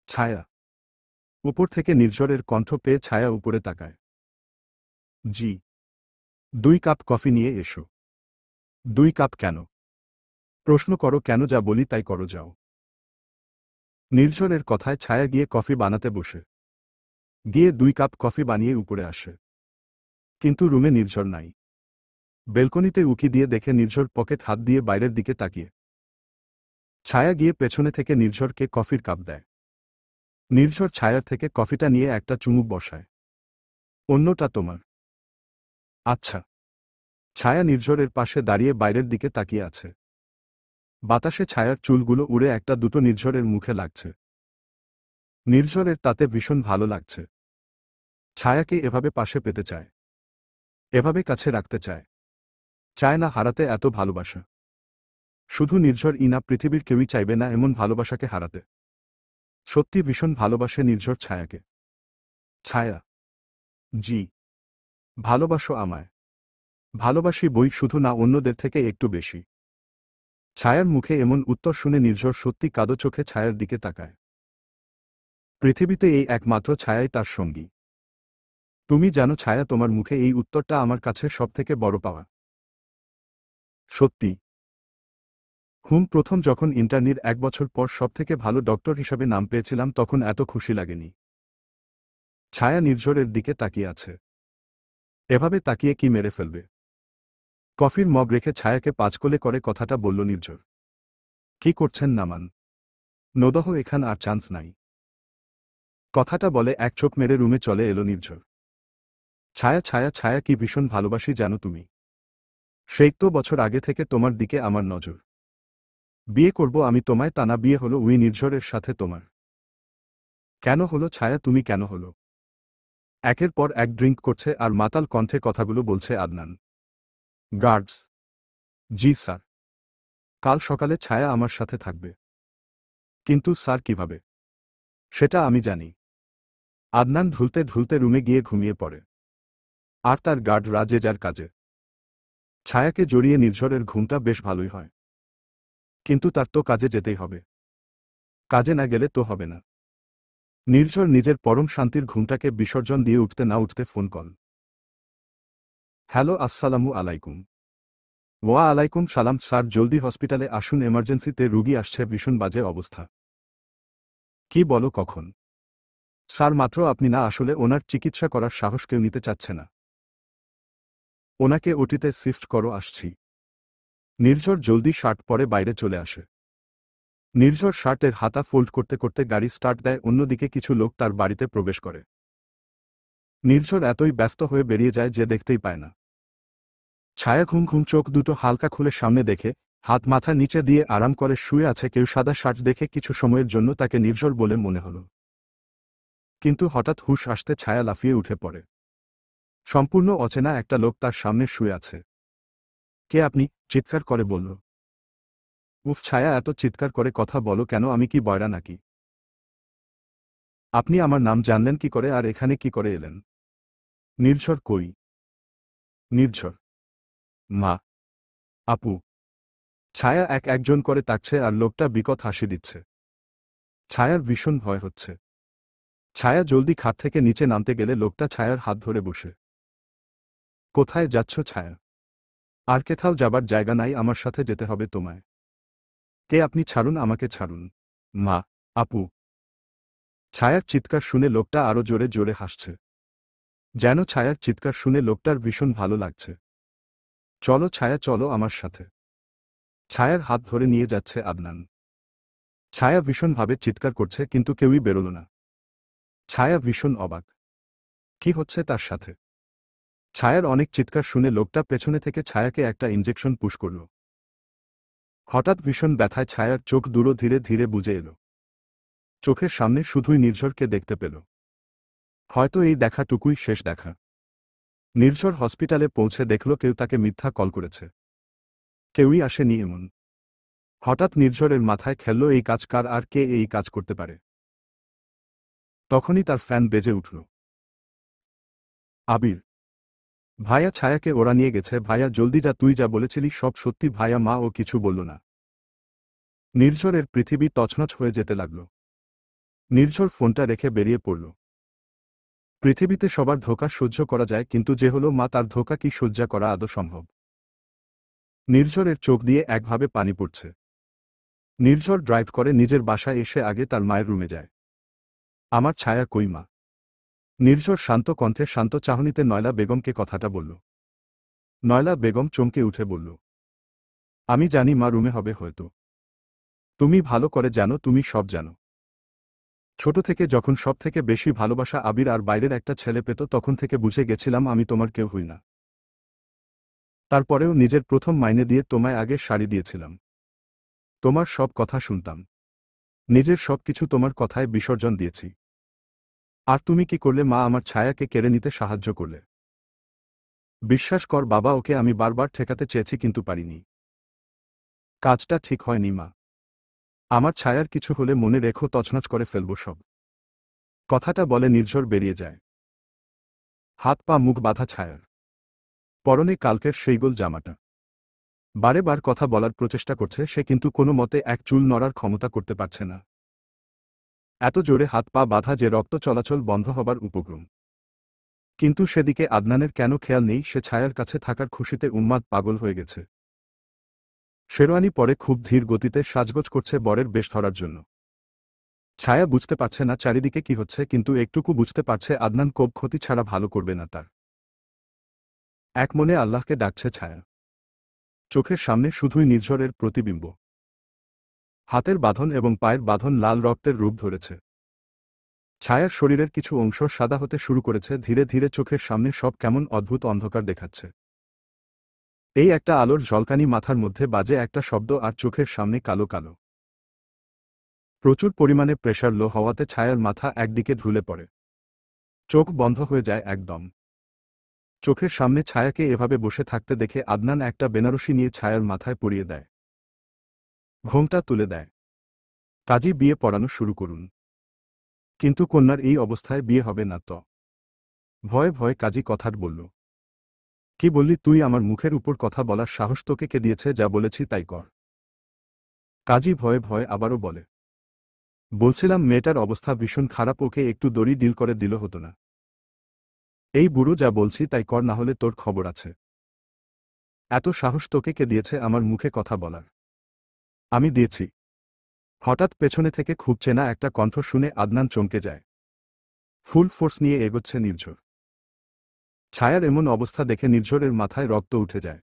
ছায়া। উপর থেকে নির্ঝরের কণ্ঠ পেয়ে ছায়া উপরে তাকায়। জি। 2 কাপ কফি নিয়ে এসো। 2 কাপ কেন? প্রশ্ন করো কেন? যা বলি তাই করো, যাও। নির্ঝরের কথায় ছায়া গিয়ে কফি বানাতে বসে। গিয়ে 2 কাপ কফি বানিয়ে উপরে আসে। কিন্তু রুমে নির্ঝর নাই। বেলকনিতে উকি দিয়ে দেখে নির্ঝর পকেট হাত দিয়ে বাইরের দিকে তাকিয়ে। ছায়া গিয়ে পেছনে থেকে নির্ঝরকে কফির কাপ দেয়। নির্ঝর ছায়ার থেকে কফিটা নিয়ে একটা চুমুক বসায়। অন্যটা তোমার। আচ্ছা। ছায়া নির্ঝরের পাশে দাঁড়িয়ে বাইরের দিকে তাকিয়ে আছে। বাতাসে ছায়ার চুলগুলো উড়ে একটা দুটো নির্ঝরের মুখে লাগছে। নির্ঝরের তাতে ভীষণ ভালো লাগছে। ছায়াকে এভাবে পাশে পেতে চায়। এভাবে কাছে রাখতে চায়। চায় না হারাতে এত ভালোবাসা। শুধু নির্ঝর ইনা, পৃথিবীর কেউই চাইবে না এমন ভালোবাসাকে হারাতে। সত্যি ভীষণ ভালোবাসে নির্ঝর ছায়াকে। ছায়া। জি। ভালোবাসো আমায়। ভালোবাসি বই, শুধু না, অন্যদের থেকে একটু বেশি। ছায়ার মুখে এমন উত্তর শুনে নির্ঝর সত্যি কাদো চোখে ছায়ার দিকে তাকায়। পৃথিবীতে এই একমাত্র ছায়াই তার সঙ্গী। তুমি জানো ছায়া, তোমার মুখে এই উত্তরটা আমার কাছে সবথেকে বড় পাওয়া। সত্যি। প্রথম যখন ইন্টার্নির 1 বছর পর সবথেকে ভালো ডক্টর হিসাবে নাম পেয়েছিলাম তখন এত খুশি লাগেনি। ছায়া নির্ঝরের দিকে তাকিয়ে আছে। এভাবে তাকিয়ে কি মেরে ফেলবে? কফির মগ রেখে ছায়াকে পাঁচকোলে করে কথাটা বলল নির্ঝর। কি করছেন নামান? নদহ, এখান আর চান্স নাই। কথাটা বলে এক চোখ মেরে রুমে চলে এলো নির্ঝর। ছায়া ছায়া ছায়া, কি ভীষণ ভালোবাসি জানো তুমি। সেই তো বছর আগে থেকে তোমার দিকে আমার নজর। বিয়ে করব আমি তোমায়, তা না বিয়ে হলো উই নির্ঝরের সাথে তোমার। কেন হলো ছায়া, তুমি কেন হলো? একের পর এক ড্রিঙ্ক করছে আর মাতাল কণ্ঠে কথাগুলো বলছে আদনান। গার্ডস। জি স্যার। কাল সকালে ছায়া আমার সাথে থাকবে। কিন্তু স্যার কিভাবে? সেটা আমি জানি। আদনান ঢুলতে ঢুলতে রুমে গিয়ে ঘুমিয়ে পড়ে। আর তার গার্ডরা যে যার কাজে। ছায়াকে জড়িয়ে নির্ঝরের ঘুমটা বেশ ভালোই হয়। কিন্তু তার তো কাজে যেতেই হবে। কাজে না গেলে তো হবে না। নির্ঝর নিজের পরম শান্তির ঘুমটাকে বিসর্জন দিয়ে উঠতে না উঠতে ফোন কল। হ্যালো, আসসালামু আলাইকুম। ওয়া আলাইকুম সালাম স্যার, জলদি হসপিটালে আসুন, এমার্জেন্সিতে রুগী আসছে, ভীষণ বাজে অবস্থা। কি বলো, কখন? স্যার মাত্র। আপনি না, আসলে ওনার চিকিৎসা করার সাহস কেউ নিতে চাচ্ছে না। ওনাকে ওটিতে শিফট করো, আসছি। নির্ঝর জলদি শার্ট পরে বাইরে চলে আসে। নির্ঝর শার্টের হাতা ফোল্ড করতে করতে গাড়ি স্টার্ট দেয়, অন্যদিকে কিছু লোক তার বাড়িতে প্রবেশ করে। নির্ঝর এতই ব্যস্ত হয়ে বেরিয়ে যায় যে দেখতেই পায় না। ছায়া ঘুম ঘুম চোখ দুটো হালকা খুলে সামনে দেখে, হাত মাথার নিচে দিয়ে আরাম করে শুয়ে আছে কেউ। সাদা শার্ট দেখে কিছু সময়ের জন্য তাকে নির্ঝর বলে মনে হলো। কিন্তু হঠাৎ হুঁশ আসতে ছায়া লাফিয়ে উঠে পড়ে। সম্পূর্ণ অচেনা একটা লোক তার সামনে শুয়ে আছে। কে আপনি? চিৎকার করে বলল। উফ ছায়া, এত চিৎকার করে কথা বলো কেন? আমি কি বয়রা নাকি? আপনি আমার নাম জানলেন কি করে আর এখানে কি করে এলেন? নির্ঝর কই? নির্ঝর। মা। আপু। ছায়া এক একজন করে তাকছে আর লোকটা বিকট হাসি দিচ্ছে। ছায়ার ভীষণ ভয় হচ্ছে। ছায়া জলদি খাট থেকে নিচে নামতে গেলে লোকটা ছায়ার হাত ধরে বসে। কোথায় যাচ্ছ ছায়া? আর কোথাও যাবার জায়গা নাই, আমার সাথে যেতে হবে তোমায়। কে আপনি? ছাড়ুন আমাকে, ছাড়ুন। মা। আপু। ছায়ার চিৎকার শুনে লোকটা আরো জোরে জোরে হাসছে। যেন ছায়ার চিৎকার শুনে লোকটার ভীষণ ভালো লাগছে। চলো ছায়া, চলো আমার সাথে। ছায়ার হাত ধরে নিয়ে যাচ্ছে আদনান। ছায়া ভীষণভাবে চিৎকার করছে কিন্তু কেউই বেরোল না। ছায়া ভীষণ অবাক। কি হচ্ছে তার সাথে? ছায়ার অনেক চিৎকার শুনে লোকটা পেছনে থেকে ছায়াকে একটা ইনজেকশন পুশ করল। হঠাৎ ভীষণ ব্যথায় ছায়ার চোখ দুটো ধীরে ধীরে বুজে এলো। চোখের সামনে শুধুই নির্ঝরকে দেখতে পেল। হয়তো এই দেখাটুকুই শেষ দেখা। নির্ঝর হসপিটালে পৌঁছে দেখল কেউ তাকে মিথ্যা কল করেছে। কেউই আসেনি এমন। হঠাৎ নির্ঝরের মাথায় খেলল এই কাজ কার আর কে এই কাজ করতে পারে। তখনই তার ফ্যান বেজে উঠল। আবির। ভাইয়া ছায়াকে ওরা নিয়ে গেছে। ভাইয়া জলদি যা, তুই যা বলেছিলি সব সত্যি। ভাইয়া মা ও কিছু বলল না। নির্ঝরের পৃথিবী তছনছ হয়ে যেতে লাগল। নির্ঝর ফোনটা রেখে বেরিয়ে পড়ল। পৃথিবীতে সবার ধোঁকা সহ্য করা যায়, কিন্তু যে হলো মা, তার ধোঁকা কি সহ্য করা আদৌ সম্ভব? নির্ঝরের চোখ দিয়ে একভাবে পানি পড়ছে। নির্ঝর ড্রাইভ করে নিজের বাসায় এসে আগে তার মায়ের রুমে যায়। আমার ছায়া কই মা? নির্ঝর শান্ত কণ্ঠে শান্ত চাহনিতে নয়লা বেগমকে কথাটা বলল। নয়লা বেগম চমকে উঠে বলল, আমি জানি মা রুমে হবে হয়তো। তুমি ভালো করে জানো, তুমি সব জানো। ছোট থেকে যখন সব থেকে বেশি ভালোবাসা আবির আর বাইরের একটা ছেলে পেত, তখন থেকে বুঝে গেছিলাম আমি তোমার কেউ হই না। তারপরেও নিজের প্রথম মাইনে দিয়ে তোমায় আগে শাড়ি দিয়েছিলাম। তোমার সব কথা শুনতাম। নিজের সবকিছু তোমার কথায় বিসর্জন দিয়েছি। আর তুমি কি করলে মা? আমার ছায়াকে কেড়ে নিতে সাহায্য করলে। বিশ্বাস কর বাবা, ওকে আমি বারবার ঠেকাতে চেয়েছি কিন্তু পারিনি। কাজটা ঠিক হয়নি মা। আমার ছায়ার কিছু হলে মনে রেখো, তছনছ করে ফেলব সব। কথাটা বলে নির্ঝর বেরিয়ে যায়। হাত পা মুখ বাঁধা ছায়ার। পরনে কালকের সেই গোল জামাটা। বারে বার কথা বলার প্রচেষ্টা করছে সে, কিন্তু কোনো মতে এক চুল নড়ার ক্ষমতা করতে পারছে না। এত জোরে হাত পা বাঁধা যে রক্ত চলাচল বন্ধ হবার উপক্রম। কিন্তু সেদিকে আদনানের কেন খেয়াল নেই? সে ছায়ার কাছে থাকার খুশিতে উন্মাদ পাগল হয়ে গেছে। শেরওয়ানি পরে খুব ধীর গতিতে সাজগোজ করছে বরের বেশ ধরার জন্য। ছায়া বুঝতে পারছে না চারিদিকে কি হচ্ছে, কিন্তু একটুকু বুঝতে পারছে আদনান কোপ ক্ষতি ছাড়া ভালো করবে না তার। এক মনে আল্লাহকে ডাকছে ছায়া। চোখের সামনে শুধুই নির্ঝরের প্রতিবিম্ব। হাতের বাঁধন এবং পায়ের বাঁধন লাল রক্তের রূপ ধরেছে। ছায়ার শরীরের কিছু অংশ সাদা হতে শুরু করেছে ধীরে ধীরে। চোখের সামনে সব কেমন অদ্ভুত অন্ধকার দেখাচ্ছে। এই একটা আলোর ঝলকানি মাথার মধ্যে বাজে একটা শব্দ, আর চোখের সামনে কালো কালো। প্রচুর পরিমাণে প্রেশার লো হওয়াতে ছায়ার মাথা একদিকে ঢুলে পড়ে। চোখ বন্ধ হয়ে যায় একদম। চোখের সামনে ছায়াকে এভাবে বসে থাকতে দেখে আদনান একটা বেনারসি নিয়ে ছায়ার মাথায় পরিয়ে দেয়। ঘোমটা তুলে দেয়। কাজী, বিয়ে পড়ানো শুরু করুন। কিন্তু কন্যার এই অবস্থায় বিয়ে হবে না তো? ভয়ে ভয়ে কাজী কথাট বলল। কি বললি তুই? আমার মুখের উপর কথা বলার সাহস তোকে কে দিয়েছে? যা বলেছি তাই কর। কাজী ভয়ে ভয়ে আবারও বলে, বলছিলাম মেয়েটার অবস্থা ভীষণ খারাপ, ওকে একটু দড়ি ডিল করে দিল হতো না? এই বুড়ো, যা বলছি তাই কর, না হলে তোর খবর আছে। এত সাহস তোকে কে দিয়েছে আমার মুখে কথা বলার? আমি দিয়েছি। হঠাৎ পেছনে থেকে খুব চেনা একটা কণ্ঠ শুনে আদনান চমকে যায়। ফুল ফোর্স নিয়ে এগোচ্ছে নির্ঝর। ছায়ার এমন অবস্থা দেখে নির্ঝরের মাথায় রক্ত উঠে যায়।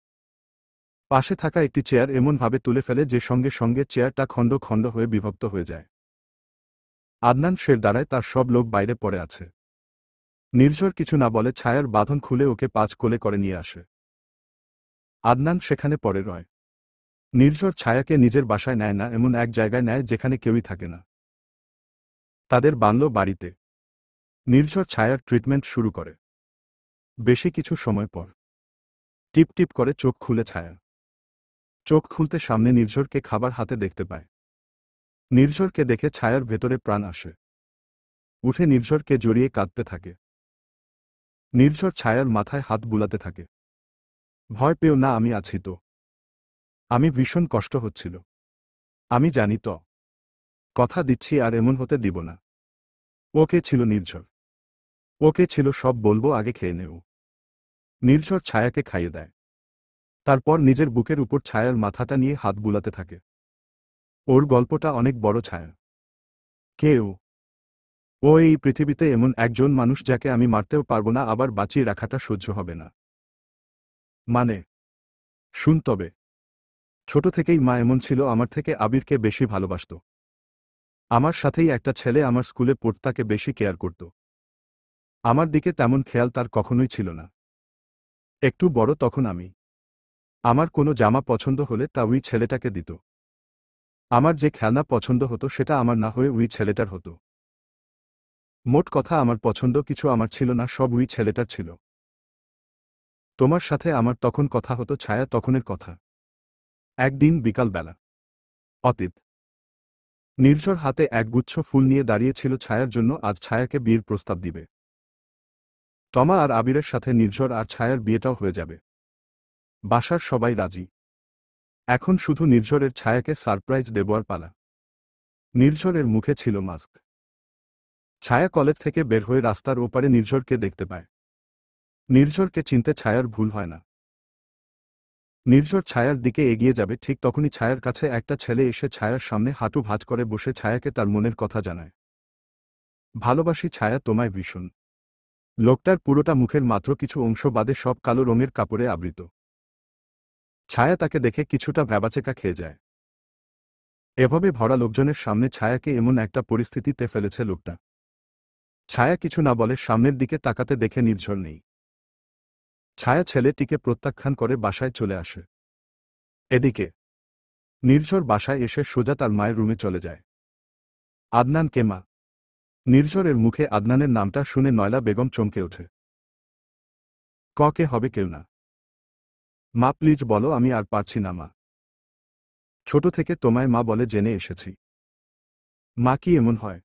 পাশে থাকা একটি চেয়ার এমনভাবে তুলে ফেলে যে সঙ্গে সঙ্গে চেয়ারটা খণ্ড খণ্ড হয়ে বিভক্ত হয়ে যায়। আদনান শের দাঁড়ায়, তার সব লোক বাইরে পড়ে আছে। নির্ঝর কিছু না বলে ছায়ার বাঁধন খুলে ওকে পাঁচ কোলে করে নিয়ে আসে। আদনান সেখানে পড়ে রয়। নির্ঝর ছায়াকে নিজের বাসায় নেয় না, এমন এক জায়গায় নেয় যেখানে কেউই থাকে না। তাদের বাংলো বাড়িতে। নির্ঝর ছায়ার ট্রিটমেন্ট শুরু করে। বেশি কিছু সময় পর টিপ টিপ করে চোখ খুলে ছায়া। চোখ খুলতে সামনে নির্ঝরকে খাবার হাতে দেখতে পায়। নির্ঝরকে দেখে ছায়ার ভেতরে প্রাণ আসে। উঠে নির্ঝরকে জড়িয়ে কাঁদতে থাকে। নির্ঝর ছায়ার মাথায় হাত বুলাতে থাকে। ভয় পেও না, আমি আছি তো। আমি ভীষণ কষ্ট হচ্ছিল। আমি জানি তো। কথা দিচ্ছি আর এমন হতে দিব না। ওকে ছিল নির্ঝর। ওকে ছিল সব বলবো, আগে খেয়ে নেও। নির্ঝর ছায়াকে খাইয়ে দেয়। তারপর নিজের বুকের উপর ছায়ার মাথাটা নিয়ে হাত বুলাতে থাকে। ওর গল্পটা অনেক বড় ছায়া। কে ও? ও এই পৃথিবীতে এমন একজন মানুষ যাকে আমি মারতেও পারবো না, আবার বাঁচিয়ে রাখাটা সহ্য হবে না। মানে? শুন তবে। ছোট থেকেই মা এমন ছিল, আমার থেকে আবিরকে বেশি ভালোবাসত। আমার সাথেই একটা ছেলে আমার স্কুলে পড়ত, তাকে বেশি কেয়ার করত। আমার দিকে তেমন খেয়াল তার কখনোই ছিল না। একটু বড় তখন আমি। আমার কোনো জামা পছন্দ হলে তা ওই ছেলেটাকে দিত। আমার যে খেলনা পছন্দ হতো সেটা আমার না হয়ে ওই ছেলেটার হতো। মোট কথা আমার পছন্দ কিছু আমার ছিল না, সব ওই ছেলেটার ছিল। তোমার সাথে আমার তখন কথা হতো ছায়া, তখনের কথা। একদিন বিকালবেলা। অতীত। নির্ঝর হাতে একগুচ্ছ ফুল নিয়ে দাঁড়িয়েছিল ছায়ার জন্য, আজ ছায়াকে বিয়ের প্রস্তাব দিবে। তমা আর আবিরের সাথে নির্ঝর আর ছায়ার বিয়েটাও হয়ে যাবে। বাসার সবাই রাজি। এখন শুধু নির্ঝরের ছায়াকে সারপ্রাইজ দেবার পালা। নির্ঝরের মুখে ছিল মাস্ক। ছায়া কলেজ থেকে বের হয়ে রাস্তার ওপারে নির্ঝরকে দেখতে পায়। নির্ঝরকে চিনতে ছায়ার ভুল হয় না। নির্ঝর ছায়ার দিকে এগিয়ে যাবে, ঠিক তখনই ছায়ার কাছে একটা ছেলে এসে ছায়ার সামনে হাঁটু ভাঁজ করে বসে ছায়াকে তার মনের কথা জানায়। ভালোবাসি ছায়া তোমায় ভীষণ। লোকটার পুরোটা মুখের মাত্র কিছু অংশ বাদে সব কালো রঙের কাপড়ে আবৃত। ছায়া তাকে দেখে কিছুটা ভ্যাবাচেকা খেয়ে যায়। এভাবে ভরা লোকজনের সামনে ছায়াকে এমন একটা পরিস্থিতিতে ফেলেছে লোকটা। ছায়া কিছু না বলে সামনের দিকে তাকাতে দেখে নির্ঝর নেই। ছায়া ছেলেটিকে প্রত্যাখ্যান করে বাসায় চলে আসে। এদিকে নির্ঝর বাসায় এসে সোজা তার মায়ের রুমে চলে যায়। আদনান কে মা? নির্ঝরের মুখে আদনানের নামটা শুনে নয়লা বেগম চমকে ওঠে। কে হবে কেউ না। মা প্লিজ বলো, আমি আর পারছি না মা। ছোট থেকে তোমায় মা বলে জেনে এসেছি। মা কি এমন হয়?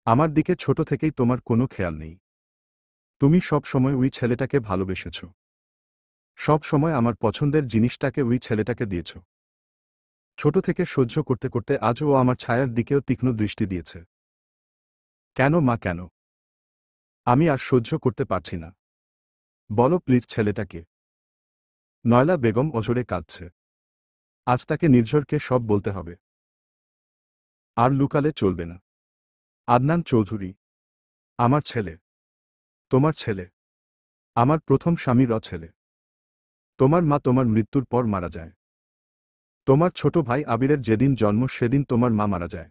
আমার দিকে ছোট থেকেই তোমার কোনো খেয়াল নেই। তুমি সব সময় ওই ছেলেটাকে ভালোবেসেছ। সব সময় আমার পছন্দের জিনিসটাকে ওই ছেলেটাকে দিয়েছ। ছোট থেকে সহ্য করতে করতে আজ ও আমার ছায়ার দিকেও তীক্ষ্ণ দৃষ্টি দিয়েছে। কেন মা, কেন? আমি আর সহ্য করতে পারছি না। বলো প্লিজ ছেলেটাকে। নয়লা বেগম অজরে কাঁদছে। আজ তাকে নির্ঝরকে সব বলতে হবে। আর লুকালে চলবে না। আদনান চৌধুরী আমার ছেলে। তোমার ছেলে। আমার প্রথম স্বামীর ছেলে। তোমার মা তোমার মৃত্যুর পর মারা যায়। তোমার ছোট ভাই আবিরের যেদিন জন্ম সেদিন তোমার মা মারা যায়।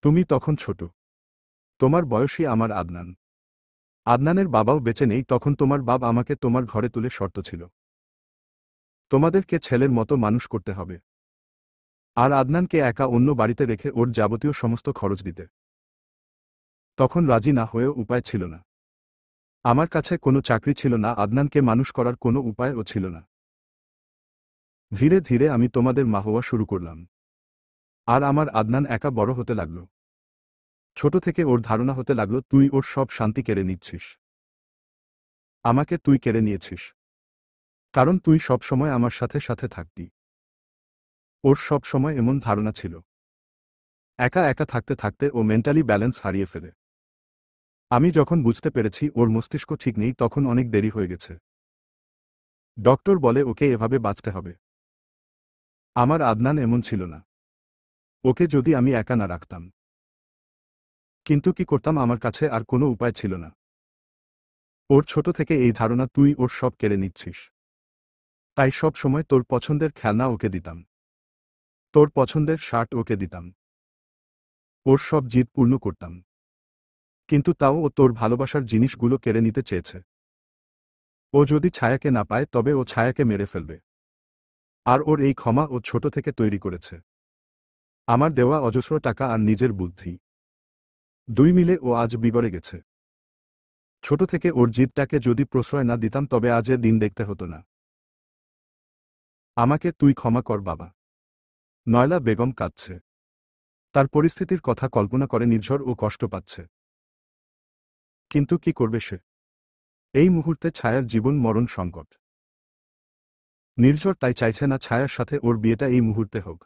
তুমি তখন ছোট। তোমার বয়সী আমার আদনান। আদনানের বাবাও বেঁচে নেই তখন। তোমার বাবা আমাকে তোমার ঘরে তুলে শর্ত ছিল, তোমাদেরকে ছেলের মতো মানুষ করতে হবে। আর আদনানকে একা অন্য বাড়িতে রেখে ওর যাবতীয় সমস্ত খরচ দিতে। তখন রাজি না হয়েও উপায় ছিল না। আমার কাছে কোনো চাকরি ছিল না, আদনানকে মানুষ করার কোনো উপায়ও ছিল না। ধীরে ধীরে আমি তোমাদের মা হওয়া শুরু করলাম। আর আমার আদনান একা বড় হতে লাগল। ছোট থেকে ওর ধারণা হতে লাগল তুই ওর সব শান্তি কেড়ে নিচ্ছিস। আমাকে তুই কেড়ে নিয়েছিস। কারণ তুই সব সময় আমার সাথে সাথে থাকতি। ওর সব সময় এমন ধারণা ছিল। একা একা থাকতে থাকতে ও মেন্টালি ব্যালেন্স হারিয়ে ফেলে। আমি যখন বুঝতে পেরেছি ওর মস্তিষ্ক ঠিক নেই তখন অনেক দেরি হয়ে গেছে। ডক্টর বলে ওকে এভাবে বাঁচতে হবে। আমার আদনান এমন ছিল না। ওকে যদি আমি একা না রাখতাম। কিন্তু কি করতাম, আমার কাছে আর কোনো উপায় ছিল না। ওর ছোট থেকে এই ধারণা তুই ওর সব কেড়ে নিচ্ছিস। তাই সব সময় তোর পছন্দের খেলনা ওকে দিতাম। তোর পছন্দের শার্ট ওকে দিতাম। ওর সব জিদ পূর্ণ করতাম। কিন্তু তাও ও তোর ভালোবাসার জিনিসগুলো কেড়ে নিতে চেয়েছে। ও যদি ছায়াকে না পায় তবে ও ছায়াকে মেরে ফেলবে। আর ওর এই ক্ষমা ও ছোট থেকে তৈরি করেছে। আমার দেওয়া অজস্র টাকা আর নিজের বুদ্ধি, দুই মিলে ও আজ বিগড়ে গেছে। ছোট থেকে ওর জিদটাকে যদি প্রশ্রয় না দিতাম তবে আজ এ দিন দেখতে হতো না। আমাকে তুই ক্ষমা কর বাবা। নয়লা বেগম কাঁদছে। তার পরিস্থিতির কথা কল্পনা করে নির্ঝর ও কষ্ট পাচ্ছে। কিন্তু কি করবে সে? এই মুহূর্তে ছায়ার জীবন মরণ সংকট। নির্ঝর তাই চাইছে না ছায়ার সাথে ওর বিয়েটা এই মুহূর্তে হোক।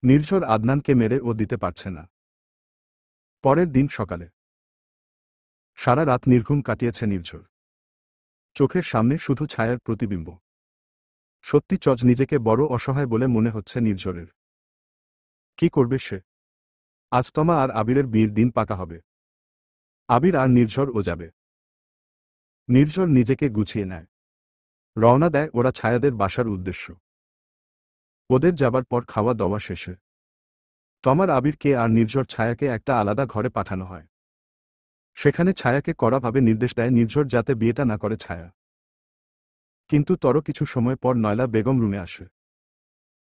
নির্ঝর আদনানকে মেরে ও দিতে পারছে না। পরের দিন সকালে সারা রাত নির্ঘুম কাটিয়েছে নির্ঝর। চোখের সামনে শুধু ছায়ার প্রতিবিম্ব। সত্যি নিজেকে বড় অসহায় বলে মনে হচ্ছে নির্ঝরের। কি করবে সে? আজ তমা আর আবিরের বিয়ের দিন পাকা হবে। আবির আর নির্ঝর ও যাবে। নির্ঝর নিজেকে গুছিয়ে নেয়। রওনা দেয় ওরা ছায়াদের বাসার উদ্দেশ্য। ওদের যাবার পর খাওয়া দাওয়া শেষে তমার আবিরকে আর নির্ঝর ছায়াকে একটা আলাদা ঘরে পাঠানো হয়। সেখানে ছায়াকে কড়াভাবে নির্দেশ দেয় নির্ঝর যাতে বিয়েটা না করে ছায়া। কিন্তু কিছু সময় পর নয়লা বেগম রুমে আসে।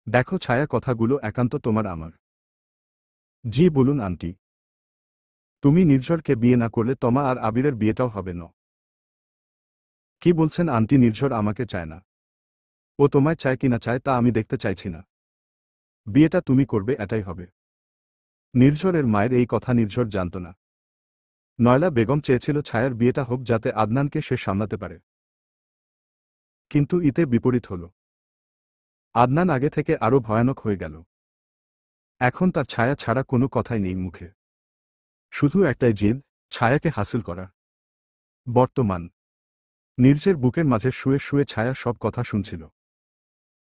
দেখো ছায়া, কথাগুলো একান্ত তোমার আমার। জি বলুন আন্টি। তুমি নির্ঝরকে বিয়ে না করলে তমা আর আবিরের বিয়েটাও হবে না। কি বলছেন আন্টি? নির্ঝর আমাকে চায় না। ও তোমায় চায় কিনা চায় তা আমি দেখতে চাইছি না। বিয়েটা তুমি করবে, এটাই হবে। নির্ঝরের মায়ের এই কথা নির্ঝর জানত না। নয়লা বেগম চেয়েছিল ছায়ার বিয়েটা হোক যাতে আদনানকে সে সামলাতে পারে। কিন্তু ইতে বিপরীত হল। আদনান আগে থেকে আরও ভয়ানক হয়ে গেল। এখন তার ছায়া ছাড়া কোনো কথাই নেই মুখে। শুধু একটাই জেদ, ছায়াকে হাসিল করা। বর্তমান নির্ঝের বুকের মাঝে শুয়ে শুয়ে ছায়া সব কথা শুনছিল।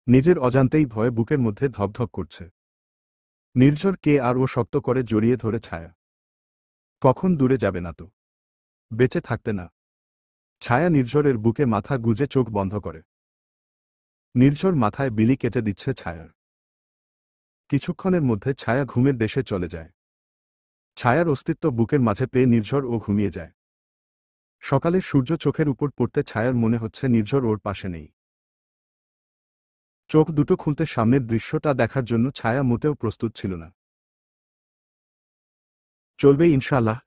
নিজের অজান্তেই ভয়ে বুকের মধ্যে ধপধপ করছে। নির্ঝর কে আর ও শক্ত করে জড়িয়ে ধরে ছায়া। কখন দূরে যাবে না তো? বেঁচে থাকতে না। ছায়া নির্ঝরের বুকে মাথা গুজে চোখ বন্ধ করে। নির্ঝর মাথায় বিলি কেটে দিচ্ছে ছায়ার। কিছুক্ষণের মধ্যে ছায়া ঘুমের দেশে চলে যায়। ছায়ার অস্তিত্ব বুকের মাঝে পেয়ে নির্ঝর ও ঘুমিয়ে যায়। সকালে সূর্য চোখের উপর পড়তে ছায়ার মনে হচ্ছে নির্ঝর ওর পাশে নেই। চোখ দুটো খুলতে সামনের দৃশ্যটা দেখার জন্য ছায়া মোটেও প্রস্তুত ছিল না। চলবে ইনশাআল্লাহ।